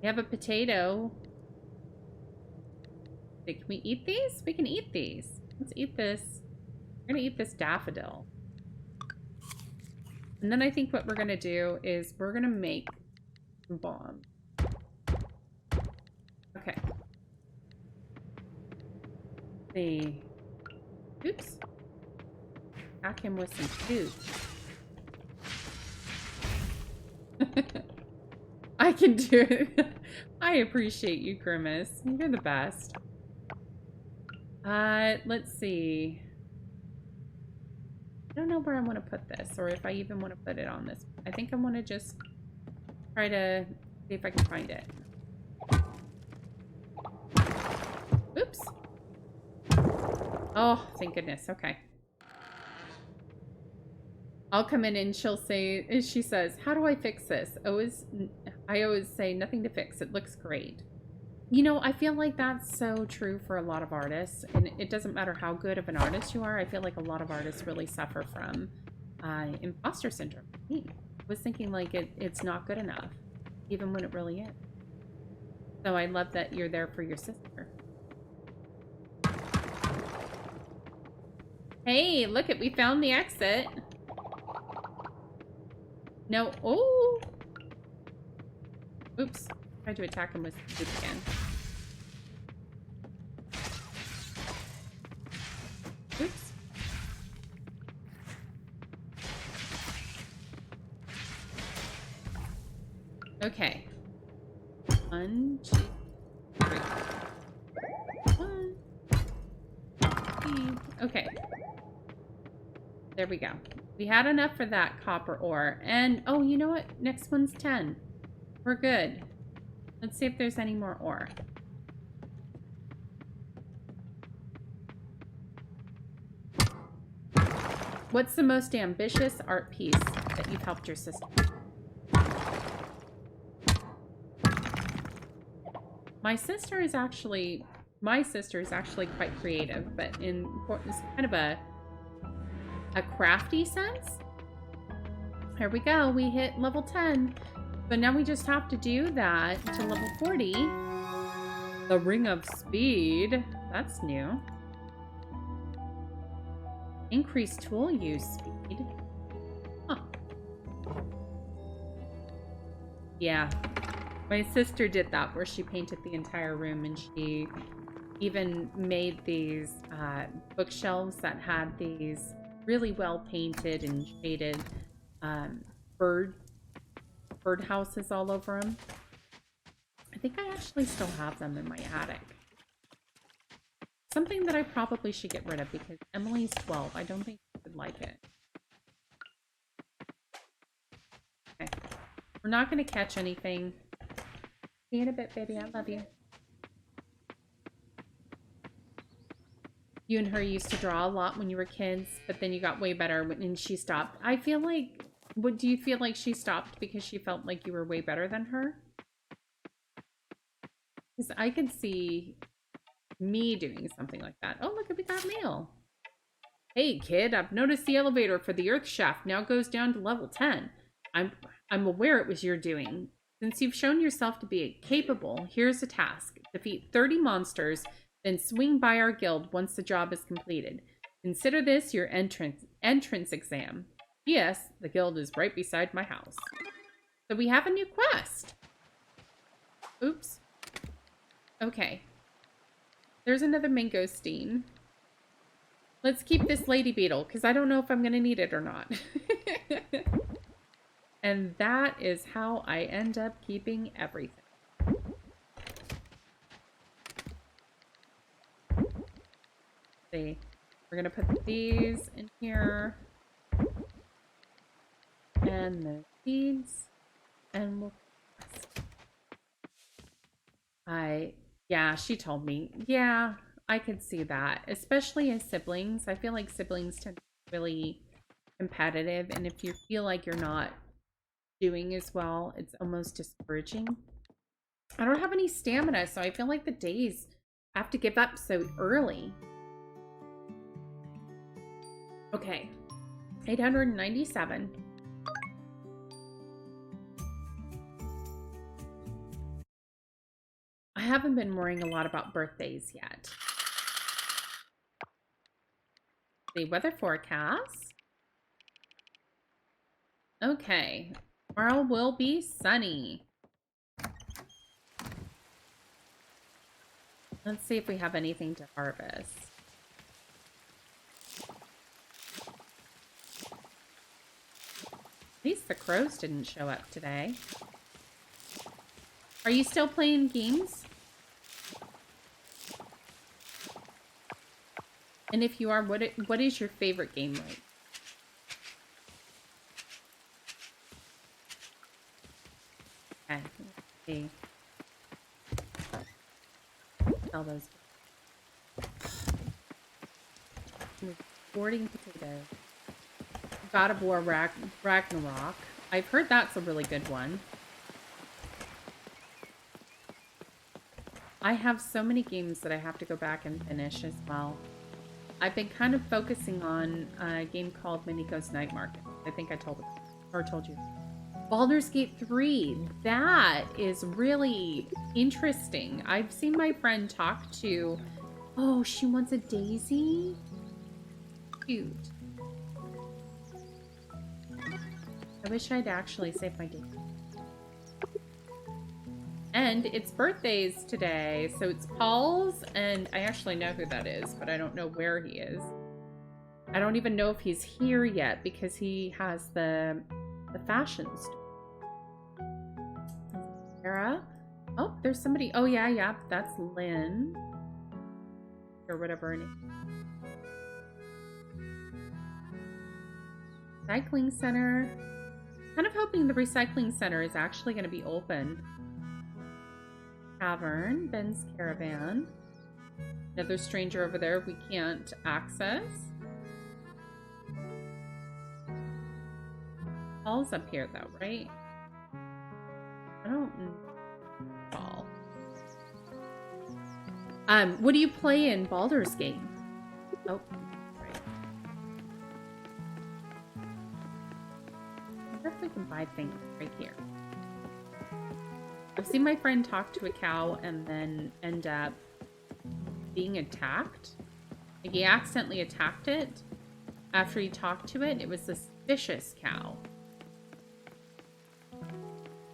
We have a potato. Can we eat these? We can eat these. Let's eat this. We're going to eat this daffodil. And then I think what we're going to do is we're going to make some bomb. Okay. See. Oops. Attack him with some food. I can do it. I appreciate you, Grimace. You're the best. Let's see. I don't know where I want to put this, or if I even want to put it on this. I think I want to just try to see if I can find it. Oops. Oh, thank goodness. Okay. I'll come in and she'll say, she says, how do I fix this? I always say, nothing to fix. It looks great. You know, I feel like that's so true for a lot of artists, and it doesn't matter how good of an artist you are. I feel like a lot of artists really suffer from imposter syndrome. I was thinking like it's not good enough, even when it really is. So I love that you're there for your sister. Hey, look it, we found the exit. No, oh! Oops, tried to attack him with food again. Oops. Okay. 1, 2, 3. 1, 2. Okay. There we go. We had enough for that copper ore. And, oh, you know what? Next one's 10. We're good. Let's see if there's any more ore. What's the most ambitious art piece that you've helped your sister? My sister is actually quite creative, but in kind of a crafty sense. Here we go. We hit level 10. But now we just have to do that to level 40. The Ring of Speed. That's new. Increased tool use speed. Huh. Yeah. My sister did that, where she painted the entire room, and she even made these bookshelves that had these really well painted and shaded bird houses all over them. I think I actually still have them in my attic. something that I probably should get rid of because Emily's 12. I don't think she would like it. Okay. We're not going to catch anything. See you in a bit, baby. I love you. You and her used to draw a lot when you were kids, but then you got way better when she stopped. I feel like, do you feel like she stopped because she felt like you were way better than her? Because I could see me doing something like that. Oh, look, we got mail. Hey, kid, I've noticed the elevator for the Earth shaft now goes down to level 10. I'm aware it was your doing. Since you've shown yourself to be capable, here's a task. Defeat 30 monsters, then swing by our guild once the job is completed. Consider this your entrance exam. Yes, the guild is right beside my house. So we have a new quest. Oops. Okay. There's another mangosteen. Let's keep this lady beetle, because I don't know if I'm going to need it or not. And that is how I end up keeping everything. See, we're going to put these in here. And the seeds. And we'll... Yeah, she told me. Yeah, I could see that. Especially as siblings. I feel like siblings tend to be really competitive. And if you feel like you're not doing as well, it's almost discouraging. I don't have any stamina, so I feel like the days I have to give up so early. Okay. 897. I haven't been worrying a lot about birthdays yet. The weather forecast. Okay. Tomorrow will be sunny. Let's see if we have anything to harvest. At least the crows didn't show up today. Are you still playing games? And if you are, what is your favorite game like? Okay, let's see. Sell those. Sporting potatoes. God of War Ragnarok. I've heard that's a really good one. I have so many games that I have to go back and finish as well. I've been kind of focusing on a game called Miniko's Night Market. I think I told you. Baldur's Gate 3. That is really interesting. I've seen my friend talk to... Oh, she wants a daisy? Cute. I wish I'd actually save my daisy. And it's birthdays today, so it's Paul's, and I actually know who that is, but I don't know where he is. I don't even know if he's here yet, because he has the fashion store. Sarah? Oh, there's somebody. Oh, yeah, that's Lynn. Or whatever her name. Recycling center. Kind of hoping the recycling center is actually going to be open. Tavern, Ben's Caravan. Another stranger over there we can't access. Paul's up here though, right? I don't know. Paul. What do you play in Baldur's Gate? Oh, right. I wonder if we can buy things right here. I've seen my friend talk to a cow and then end up being attacked. Like he accidentally attacked it. After he talked to it, it was this vicious cow.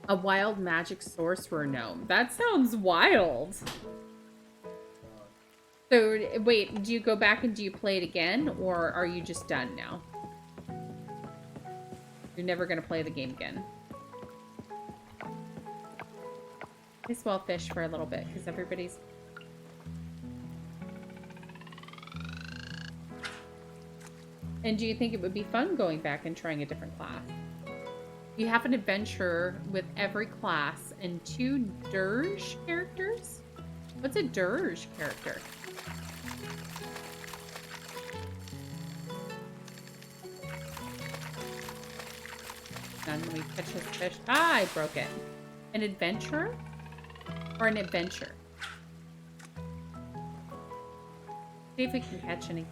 A wild magic sorcerer gnome. That sounds wild. So, wait, do you go back and do you play it again? Or are you just done now? You're never going to play the game again. I well fish for a little bit because everybody's... And do you think it would be fun going back and trying a different class? You have an adventure with every class and 2 dirge characters? What's a dirge character? Then we catch this fish. Ah, I broke it. An adventurer? Or an adventure? See if we can catch any.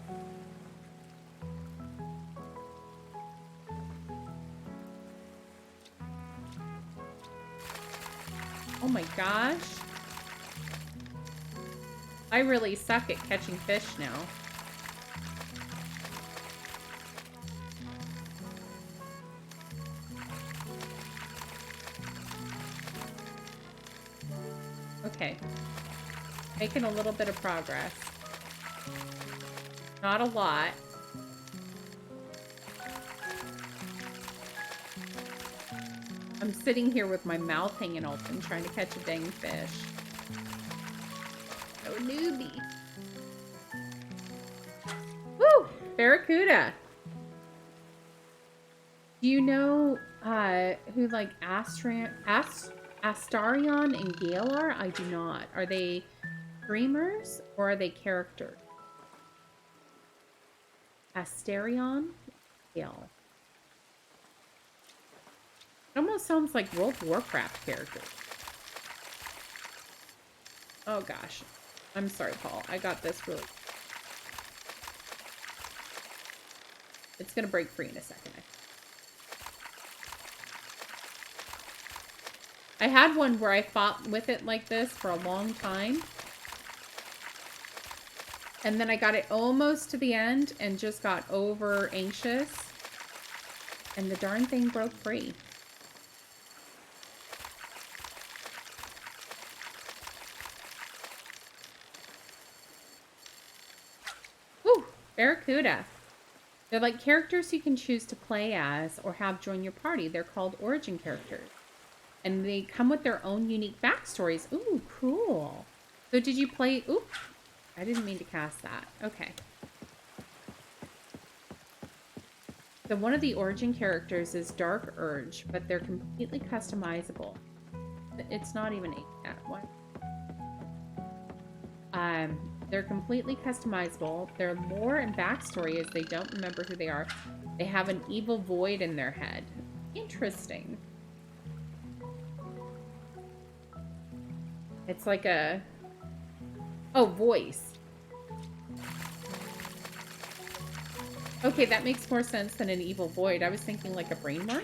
Oh my gosh. I really suck at catching fish now. Okay. Making a little bit of progress. Not a lot. I'm sitting here with my mouth hanging open trying to catch a dang fish. Oh, newbie. Woo! Barracuda! Do you know who like Astarion and Gale are? I do not. Are they streamers or are they characters? Astarion? Gale. It almost sounds like World of Warcraft characters. Oh gosh. I'm sorry, Paul. I got this really... It's gonna break free in a second. I had one where I fought with it like this for a long time. And then I got it almost to the end and just got over anxious. And the darn thing broke free. Woo! Barracuda. They're like characters you can choose to play as or have join your party. They're called origin characters. And they come with their own unique backstories. Ooh, cool. So did you play... Ooh, I didn't mean to cast that. Okay. So one of the origin characters is Dark Urge, but they're completely customizable. It's not even a what? They're completely customizable. Their lore and backstory is they don't remember who they are. They have an evil void in their head. Interesting. It's like a... Oh, voice. Okay, that makes more sense than an evil void. I was thinking like a brain worm.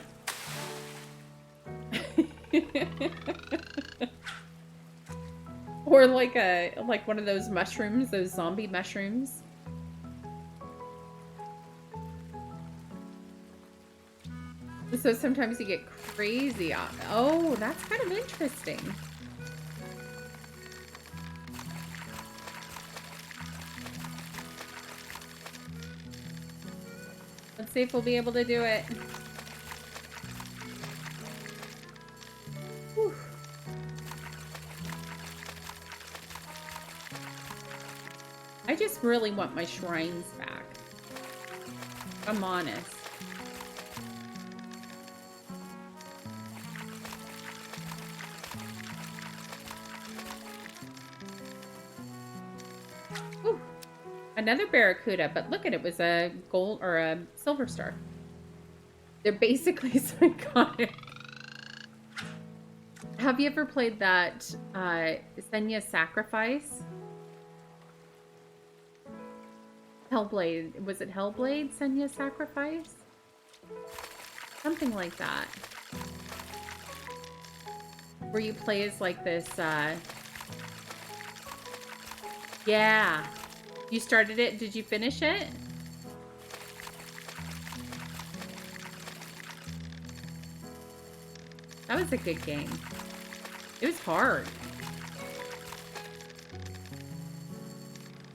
Or like one of those mushrooms, those zombie mushrooms. So sometimes you get crazy. Oh, that's kind of interesting. Let's see if we'll be able to do it. Whew. I just really want my shrines back. I'm honest. Whew. Another barracuda, but look at it, was a gold or a silver star. They're basically psychotic. Have you ever played that Senya's Sacrifice? Hellblade. Was it Hellblade? Senya's Sacrifice? Something like that. Where you play as like this, yeah. You started it. Did you finish it? That was a good game. It was hard.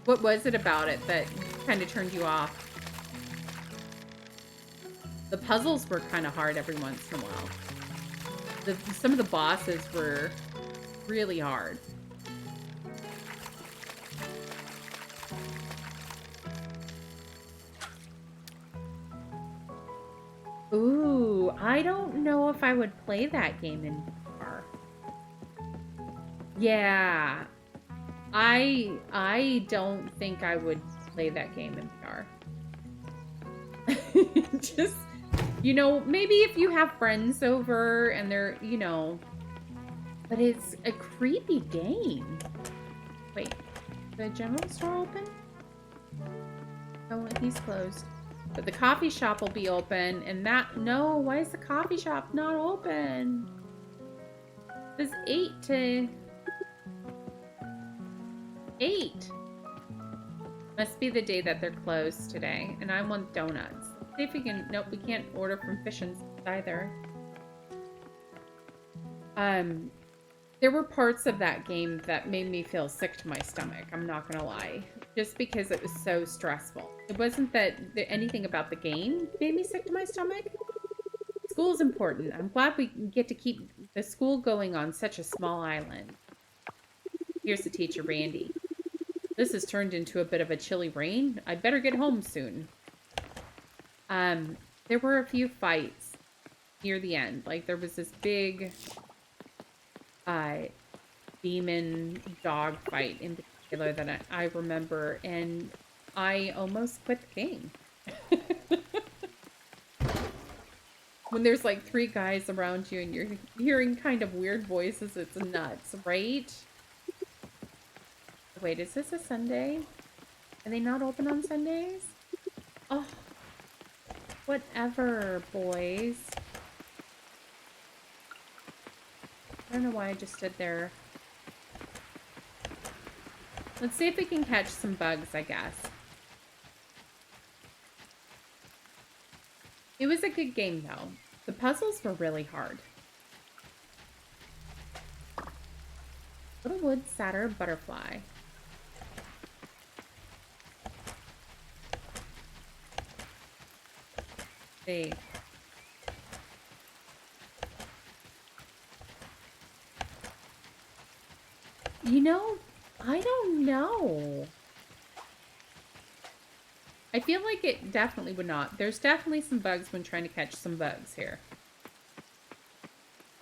What was it about it that kind of turned you off? The puzzles were kind of hard every once in a while. Some of the bosses were really hard. I don't know if I would play that game in VR. Yeah. I don't think I would play that game in VR. Just, you know, maybe if you have friends over and they're, you know, but it's a creepy game. Wait, the general store open? Oh, he's closed. But the coffee shop will be open, and that... No, why is the coffee shop not open? It's 8 to... 8. Must be the day that they're closed today, and I want donuts. Let's see if we can... Nope, we can't order from Fish and either. There were parts of that game that made me feel sick to my stomach, I'm not gonna lie. Just because it was so stressful. It wasn't that anything about the game made me sick to my stomach. School's important. I'm glad we get to keep the school going on such a small island. Here's the teacher, Randy. This has turned into a bit of a chilly rain. I'd better get home soon. There were a few fights near the end. Like, there was this big... demon dog fight in particular that I remember, and I almost quit the game. When there's like 3 guys around you and you're hearing kind of weird voices, it's nuts, right? Wait, is this a Sunday? Are they not open on Sundays? Oh, whatever, boys. I don't know why I just stood there. Let's see if we can catch some bugs, I guess. It was a good game, though. The puzzles were really hard. Little wood satyr butterfly. See. You know, I don't know. I feel like it definitely would not. There's definitely some bugs when trying to catch some bugs here.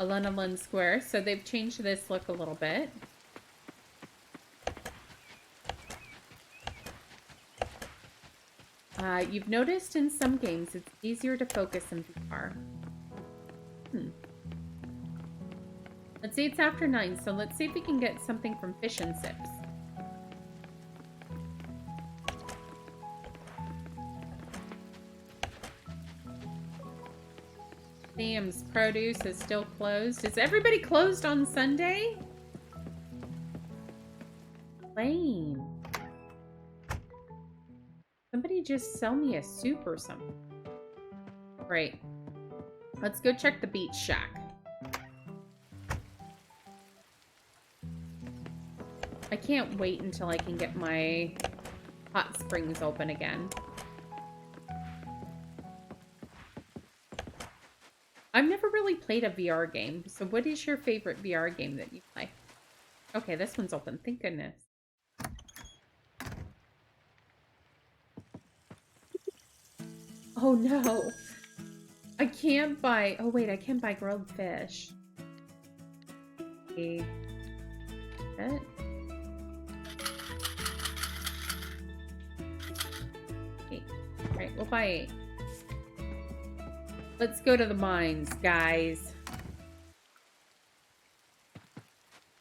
Alun Square. So they've changed this look a little bit. You've noticed in some games it's easier to focus in VR. Let's see, it's after 9, so let's see if we can get something from Fish and Sips. Sam's Produce is still closed. Is everybody closed on Sunday? Lame. Somebody just sell me a soup or something. Great. Let's go check the beach shack. I can't wait until I can get my hot springs open again. I've never really played a VR game, so what is your favorite VR game that you play? Okay, this one's open, thank goodness. Oh no! I can't buy... Oh wait, I can buy grilled fish. Okay. Okay, alright, we'll buy 8. Let's go to the mines, guys.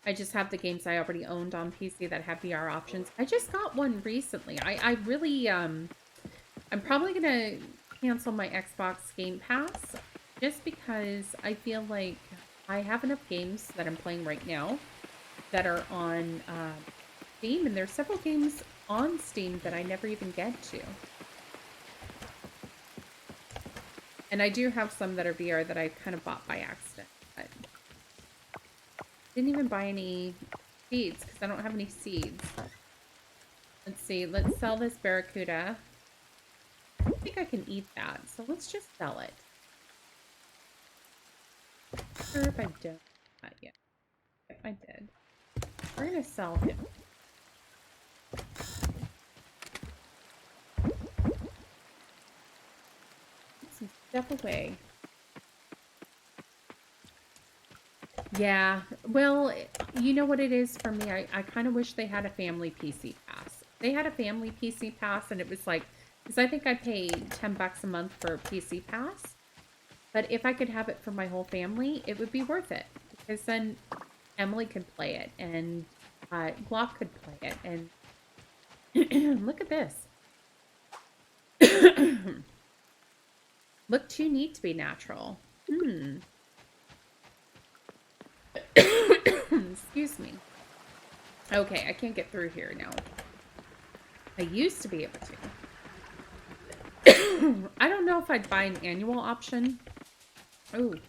I just have the games I already owned on PC that have VR options. I just got one recently. I really, I'm probably gonna cancel my Xbox Game Pass just because I feel like I have enough games that I'm playing right now that are on Steam, and there's several games on Steam that I never even get to. And I do have some that are VR that I kind of bought by accident. But didn't even buy any seeds because I don't have any seeds. Let's see. Let's sell this barracuda. I think I can eat that, so let's just sell it. Not sure if I've done that yet. If I did. We're gonna sell him. Step away. Yeah. Well, you know what it is for me? I kind of wish they had a family PC pass. They had a family PC pass, and it was like, because I think I paid $10 a month for a PC pass. But if I could have it for my whole family, it would be worth it. Because then Emily could play it, and Glock could play it. And look at this. Look too neat to be natural. Excuse me. Okay, I can't get through here now. I used to be able to. I don't know if I'd buy an annual option. Ooh.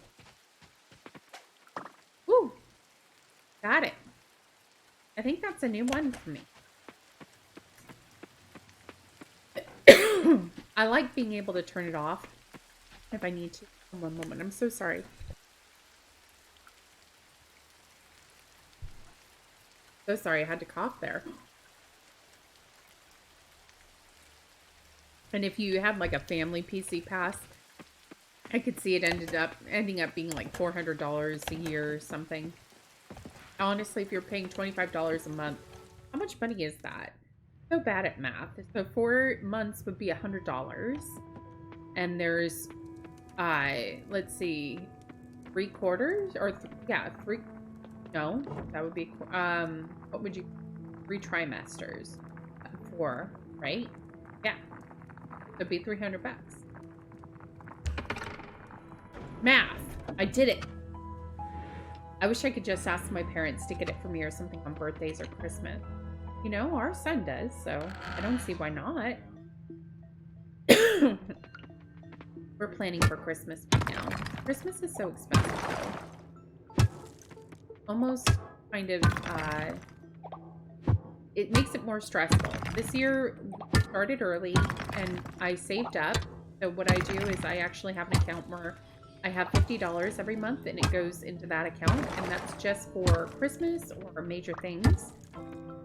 Ooh. Got it. I think that's a new one for me. I like being able to turn it off if I need to. One moment. I'm so sorry. So sorry, I had to cough there. And if you had like a family PC pass, I could see it ending up being like $400 a year or something. Honestly, if you're paying $25 a month, how much money is that? So bad at math. So 4 months would be $100. And there's, let's see, 3/4 or no, that would be, what would you, 3 trimesters, 4, right? Yeah, it'd be $300. Math, I did it. I wish I could just ask my parents to get it for me or something on birthdays or Christmas. You know, our son does, so I don't see why not. We're planning for Christmas right now. Christmas is so expensive, though. Almost kind of, it makes it more stressful. This year, we started early, and I saved up. So what I do is I actually have an account where I have $50 every month, and it goes into that account, and that's just for Christmas or major things.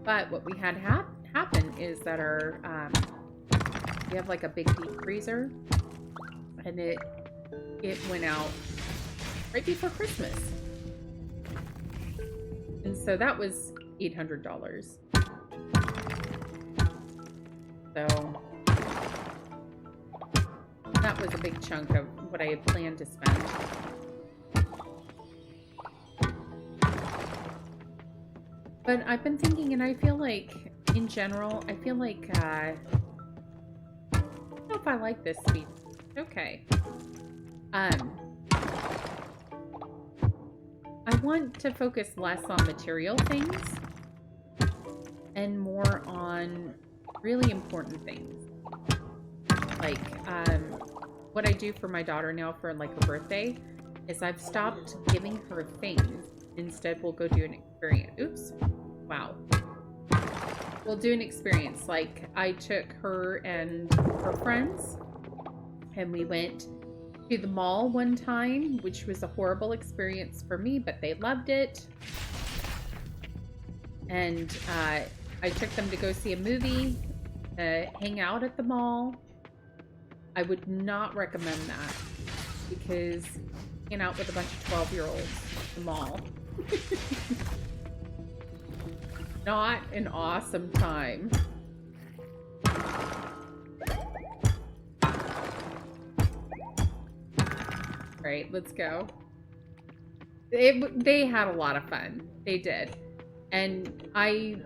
But what we had happen is that our, we have like a big deep freezer, and it went out right before Christmas. And so that was $800. So that was a big chunk of what I had planned to spend. But I've been thinking, and I feel like, in general, I feel like, I don't know if I like this speech. Okay. I want to focus less on material things and more on really important things. Like, what I do for my daughter now for like her birthday is I've stopped giving her things. Instead, we'll go do an experience. Oops. Wow. We'll do an experience. Like, I took her and her friends, and we went to the mall one time, which was a horrible experience for me, but they loved it. And I took them to go see a movie, hang out at the mall. I would not recommend that, because hanging out with a bunch of 12-year-olds at the mall. Not an awesome time. Right, let's go. They had a lot of fun. They did. And I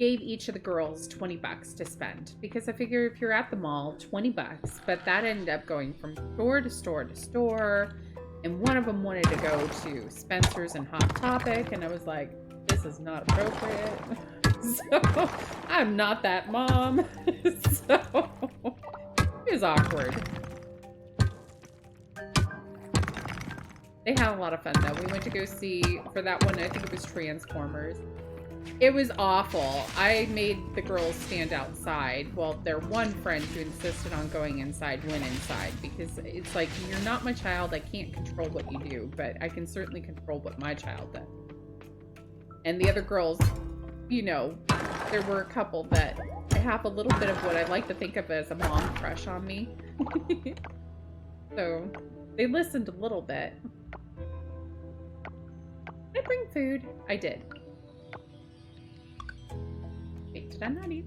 gave each of the girls $20 to spend, because I figure if you're at the mall, $20, but that ended up going from store to store to store. And one of them wanted to go to Spencer's and Hot Topic, and I was like, this is not appropriate. So I'm not that mom. So it was awkward. They had a lot of fun though. We went to go see, for that one, I think it was Transformers. It was awful. I made the girls stand outside. Well, their one friend who insisted on going inside went inside, because it's like, you're not my child. I can't control what you do, but I can certainly control what my child does. And the other girls, you know, there were a couple that have a little bit of what I like to think of as a mom crush on me. So they listened a little bit. Did I bring food? I did. Wait, did I not eat?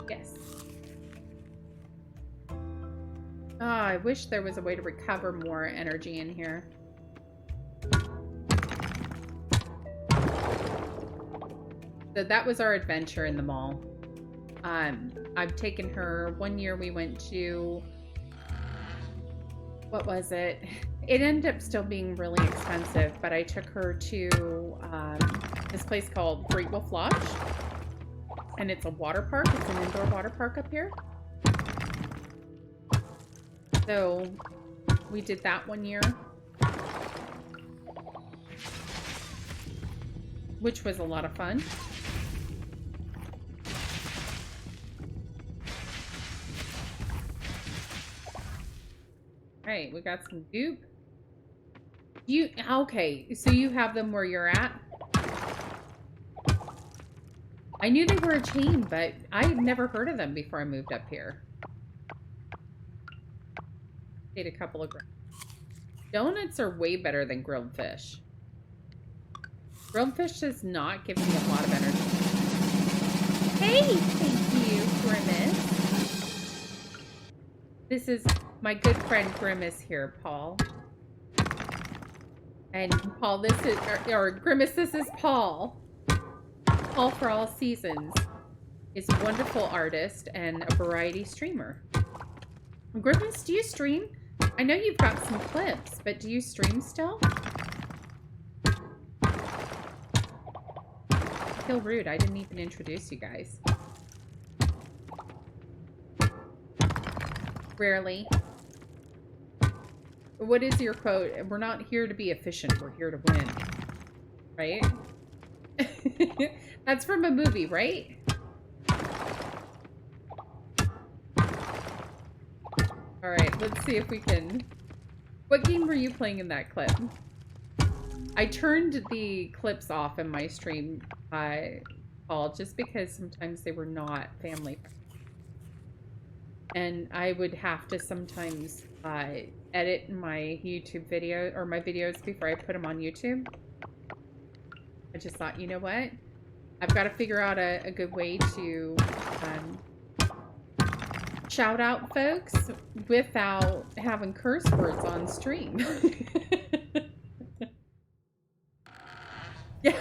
Yes. Oh, I wish there was a way to recover more energy in here. So that was our adventure in the mall. I've taken her, one year we went to, what was it? It ended up still being really expensive, but I took her to this place called Great Wolf Lodge. And it's a water park. It's an indoor water park up here. So we did that one year, which was a lot of fun. All right, we got some goop. Okay, so you have them where you're at? I knew they were a chain, but I had never heard of them before I moved up here. Ate a couple of donuts are way better than grilled fish. Grilled fish does not give me a lot of energy. Hey, thank you, Grimace. This is my good friend Grimace here, Paul. And Paul, this is, or Grimace, this is Paul. Paul for All Seasons is a wonderful artist and a variety streamer. Grimace, do you stream? I know you've got some clips, but do you stream still? I feel rude. I didn't even introduce you guys. Rarely. What is your quote? We're not here to be efficient. We're here to win. Right? That's from a movie, right? Alright, let's see if we can... What game were you playing in that clip? I turned the clips off in my stream, Paul, just because sometimes they were not family friendly. And I would have to sometimes edit my YouTube video, or my videos before I put them on YouTube. I just thought, you know what? I've got to figure out a good way to shout out folks without having curse words on stream. Yeah.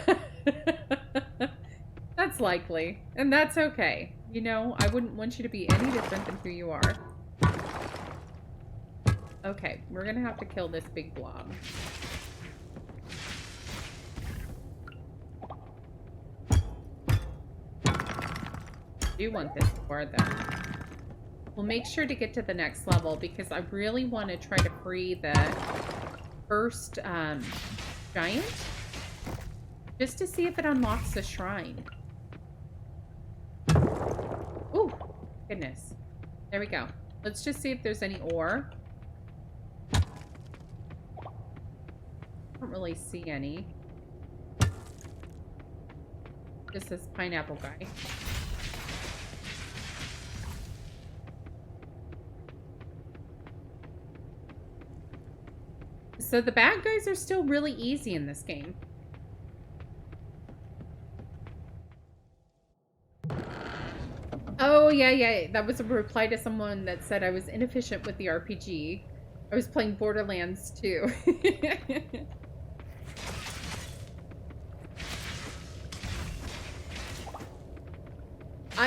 That's likely. And that's okay. You know, I wouldn't want you to be any different than who you are. Okay, we're gonna have to kill this big blob. I do want this board though. We'll make sure to get to the next level because I really want to try to free the first giant. Just to see if it unlocks the shrine. Ooh, goodness. There we go. Let's just see if there's any ore. I don't really see any. Just this pineapple guy. So the bad guys are still really easy in this game. Oh, yeah. That was a reply to someone that said I was inefficient with the RPG. I was playing Borderlands 2.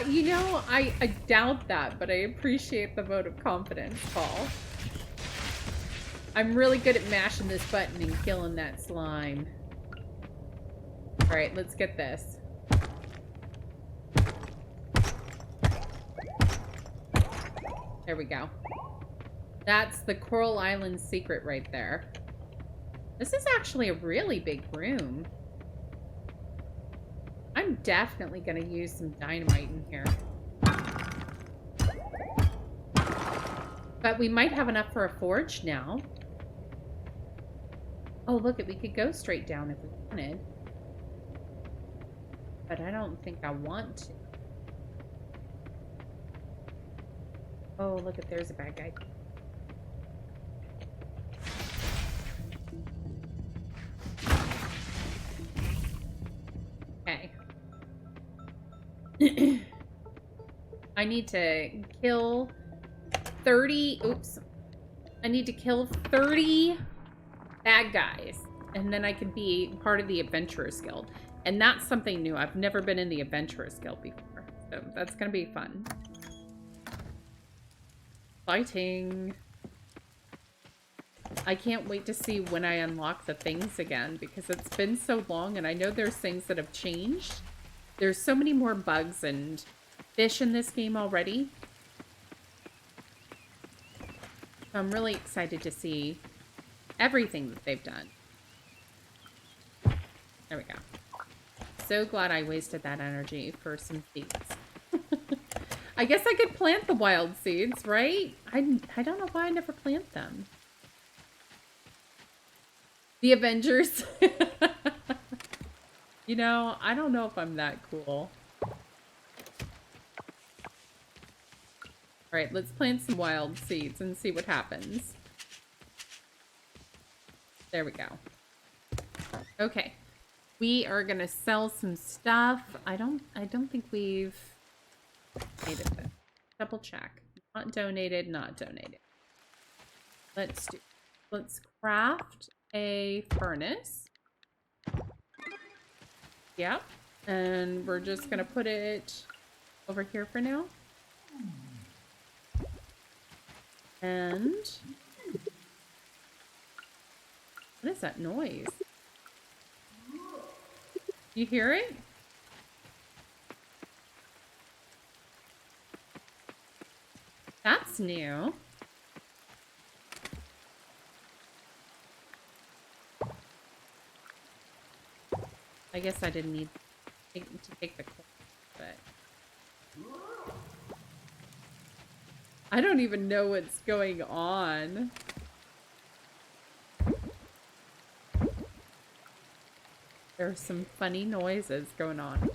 You know, I doubt that, but I appreciate the vote of confidence, Paul. I'm really good at mashing this button and killing that slime. Alright, let's get this. There we go. That's the Coral Island secret right there. This is actually a really big room. I'm definitely going to use some dynamite in here. But we might have enough for a forge now. Oh, look, we could go straight down if we wanted. But I don't think I want to. Oh, look at, there's a bad guy. I need to kill 30... Oops. I need to kill 30 bad guys. And then I can be part of the Adventurers Guild. And that's something new. I've never been in the Adventurers Guild before. So that's going to be fun. Fighting. I can't wait to see when I unlock the things again, because it's been so long and I know there's things that have changed. There's so many more bugs and fish in this game already. So I'm really excited to see everything that they've done. There we go. So glad I wasted that energy for some seeds. I guess I could plant the wild seeds, right? I don't know why I never plant them. The Avengers. You know, I don't know if I'm that cool. Alright, let's plant some wild seeds and see what happens. There we go. Okay. We are gonna sell some stuff. I don't think we've donated this. Double check. Not donated, not donated. Let's craft a furnace. Yep. And we're just gonna put it over here for now. And what is that noise? You hear it? That's new. I guess I didn't need to take the coin, but I don't even know what's going on. There are some funny noises going on.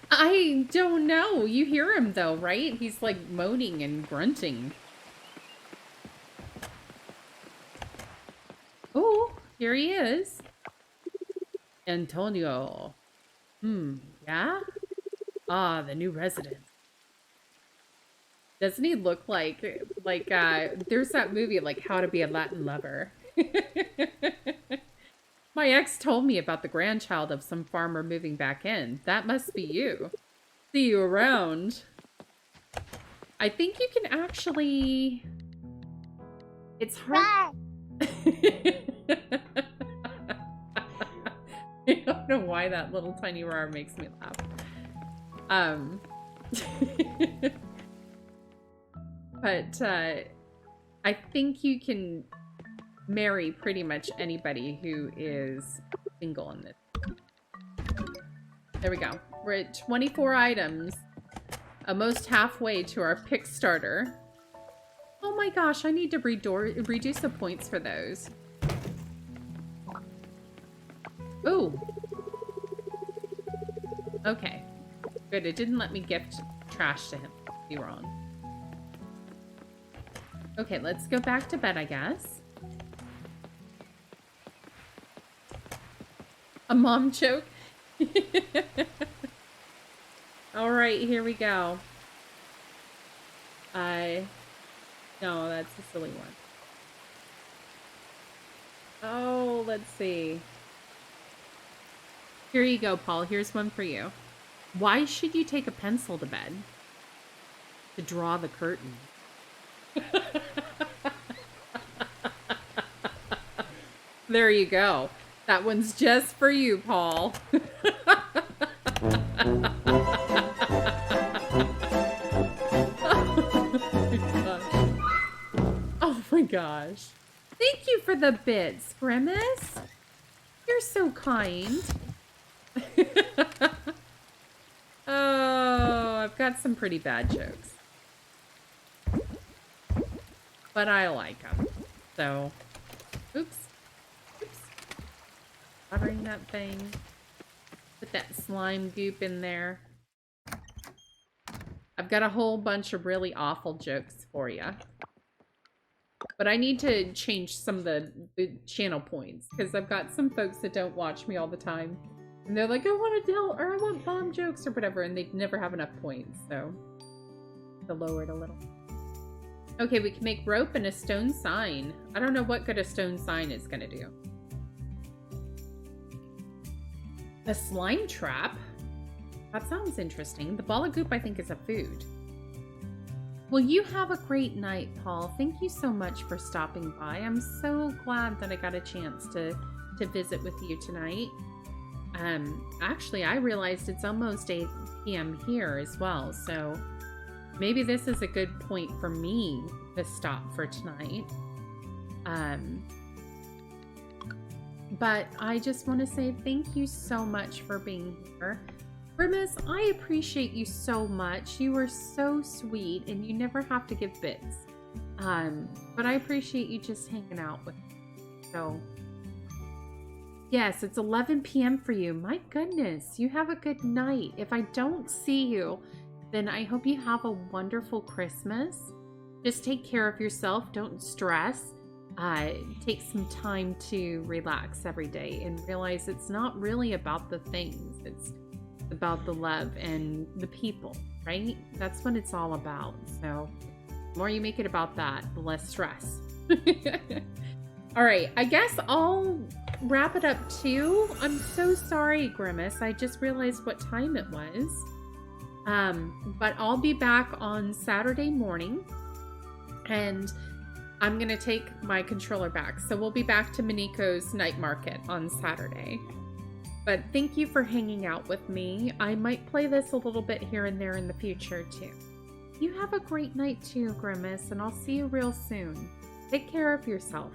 I don't know. You hear him though, right? He's like moaning and grunting. Oh, here he is. Antonio. Yeah? Ah, the new resident. Doesn't he look like there's that movie, like How to Be a Latin Lover. My ex told me about the grandchild of some farmer moving back in. That must be you. See you around. I think you can actually... It's hard. I don't know why that little tiny roar makes me laugh. But I think you can marry pretty much anybody who is single in this. There we go. We're at 24 items, almost halfway to our pick starter. Oh my gosh, I need to reduce the points for those. Ooh. Okay. Good, it didn't let me gift trash to him. Be wrong. Okay, let's go back to bed, I guess. A mom joke? Alright, here we go. No, that's a silly one. Oh, let's see. Here you go, Paul. Here's one for you. Why should you take a pencil to bed? To draw the curtain. There you go. That one's just for you, Paul. Oh my gosh. Thank you for the bits, Grimace. You're so kind. Oh, I've got some pretty bad jokes. But I like them. So, oops. Oops. Watering that thing. Put that slime goop in there. I've got a whole bunch of really awful jokes for you. But I need to change some of the channel points, because I've got some folks that don't watch me all the time. And they're like, I want to tell, or I want bomb jokes or whatever, and they never have enough points, so to lower it a little. Okay, we can make rope and a stone sign. I don't know what good a stone sign is going to do. A slime trap? That sounds interesting. The ball of goop, I think, is a food. Well, you have a great night, Paul. Thank you so much for stopping by. I'm so glad that I got a chance to visit with you tonight. Actually, I realized it's almost 8 p.m. here as well, so maybe this is a good point for me to stop for tonight. But I just want to say thank you so much for being here. Grimace, I appreciate you so much. You are so sweet, and you never have to give bits. But I appreciate you just hanging out with me. So, yes, it's 11 p.m. for you. My goodness, you have a good night. If I don't see you, then I hope you have a wonderful Christmas. Just take care of yourself. Don't stress. Take some time to relax every day and realize it's not really about the things. It's about the love and the people, right? That's what it's all about. So the more you make it about that, the less stress. All right, I guess I'll wrap it up too. I'm so sorry, Grimace. I just realized what time it was. But I'll be back on Saturday morning, and I'm going to take my controller back. So we'll be back to Miniko's night market on Saturday. But thank you for hanging out with me. I might play this a little bit here and there in the future too. You have a great night too, Grimace, and I'll see you real soon. Take care of yourself.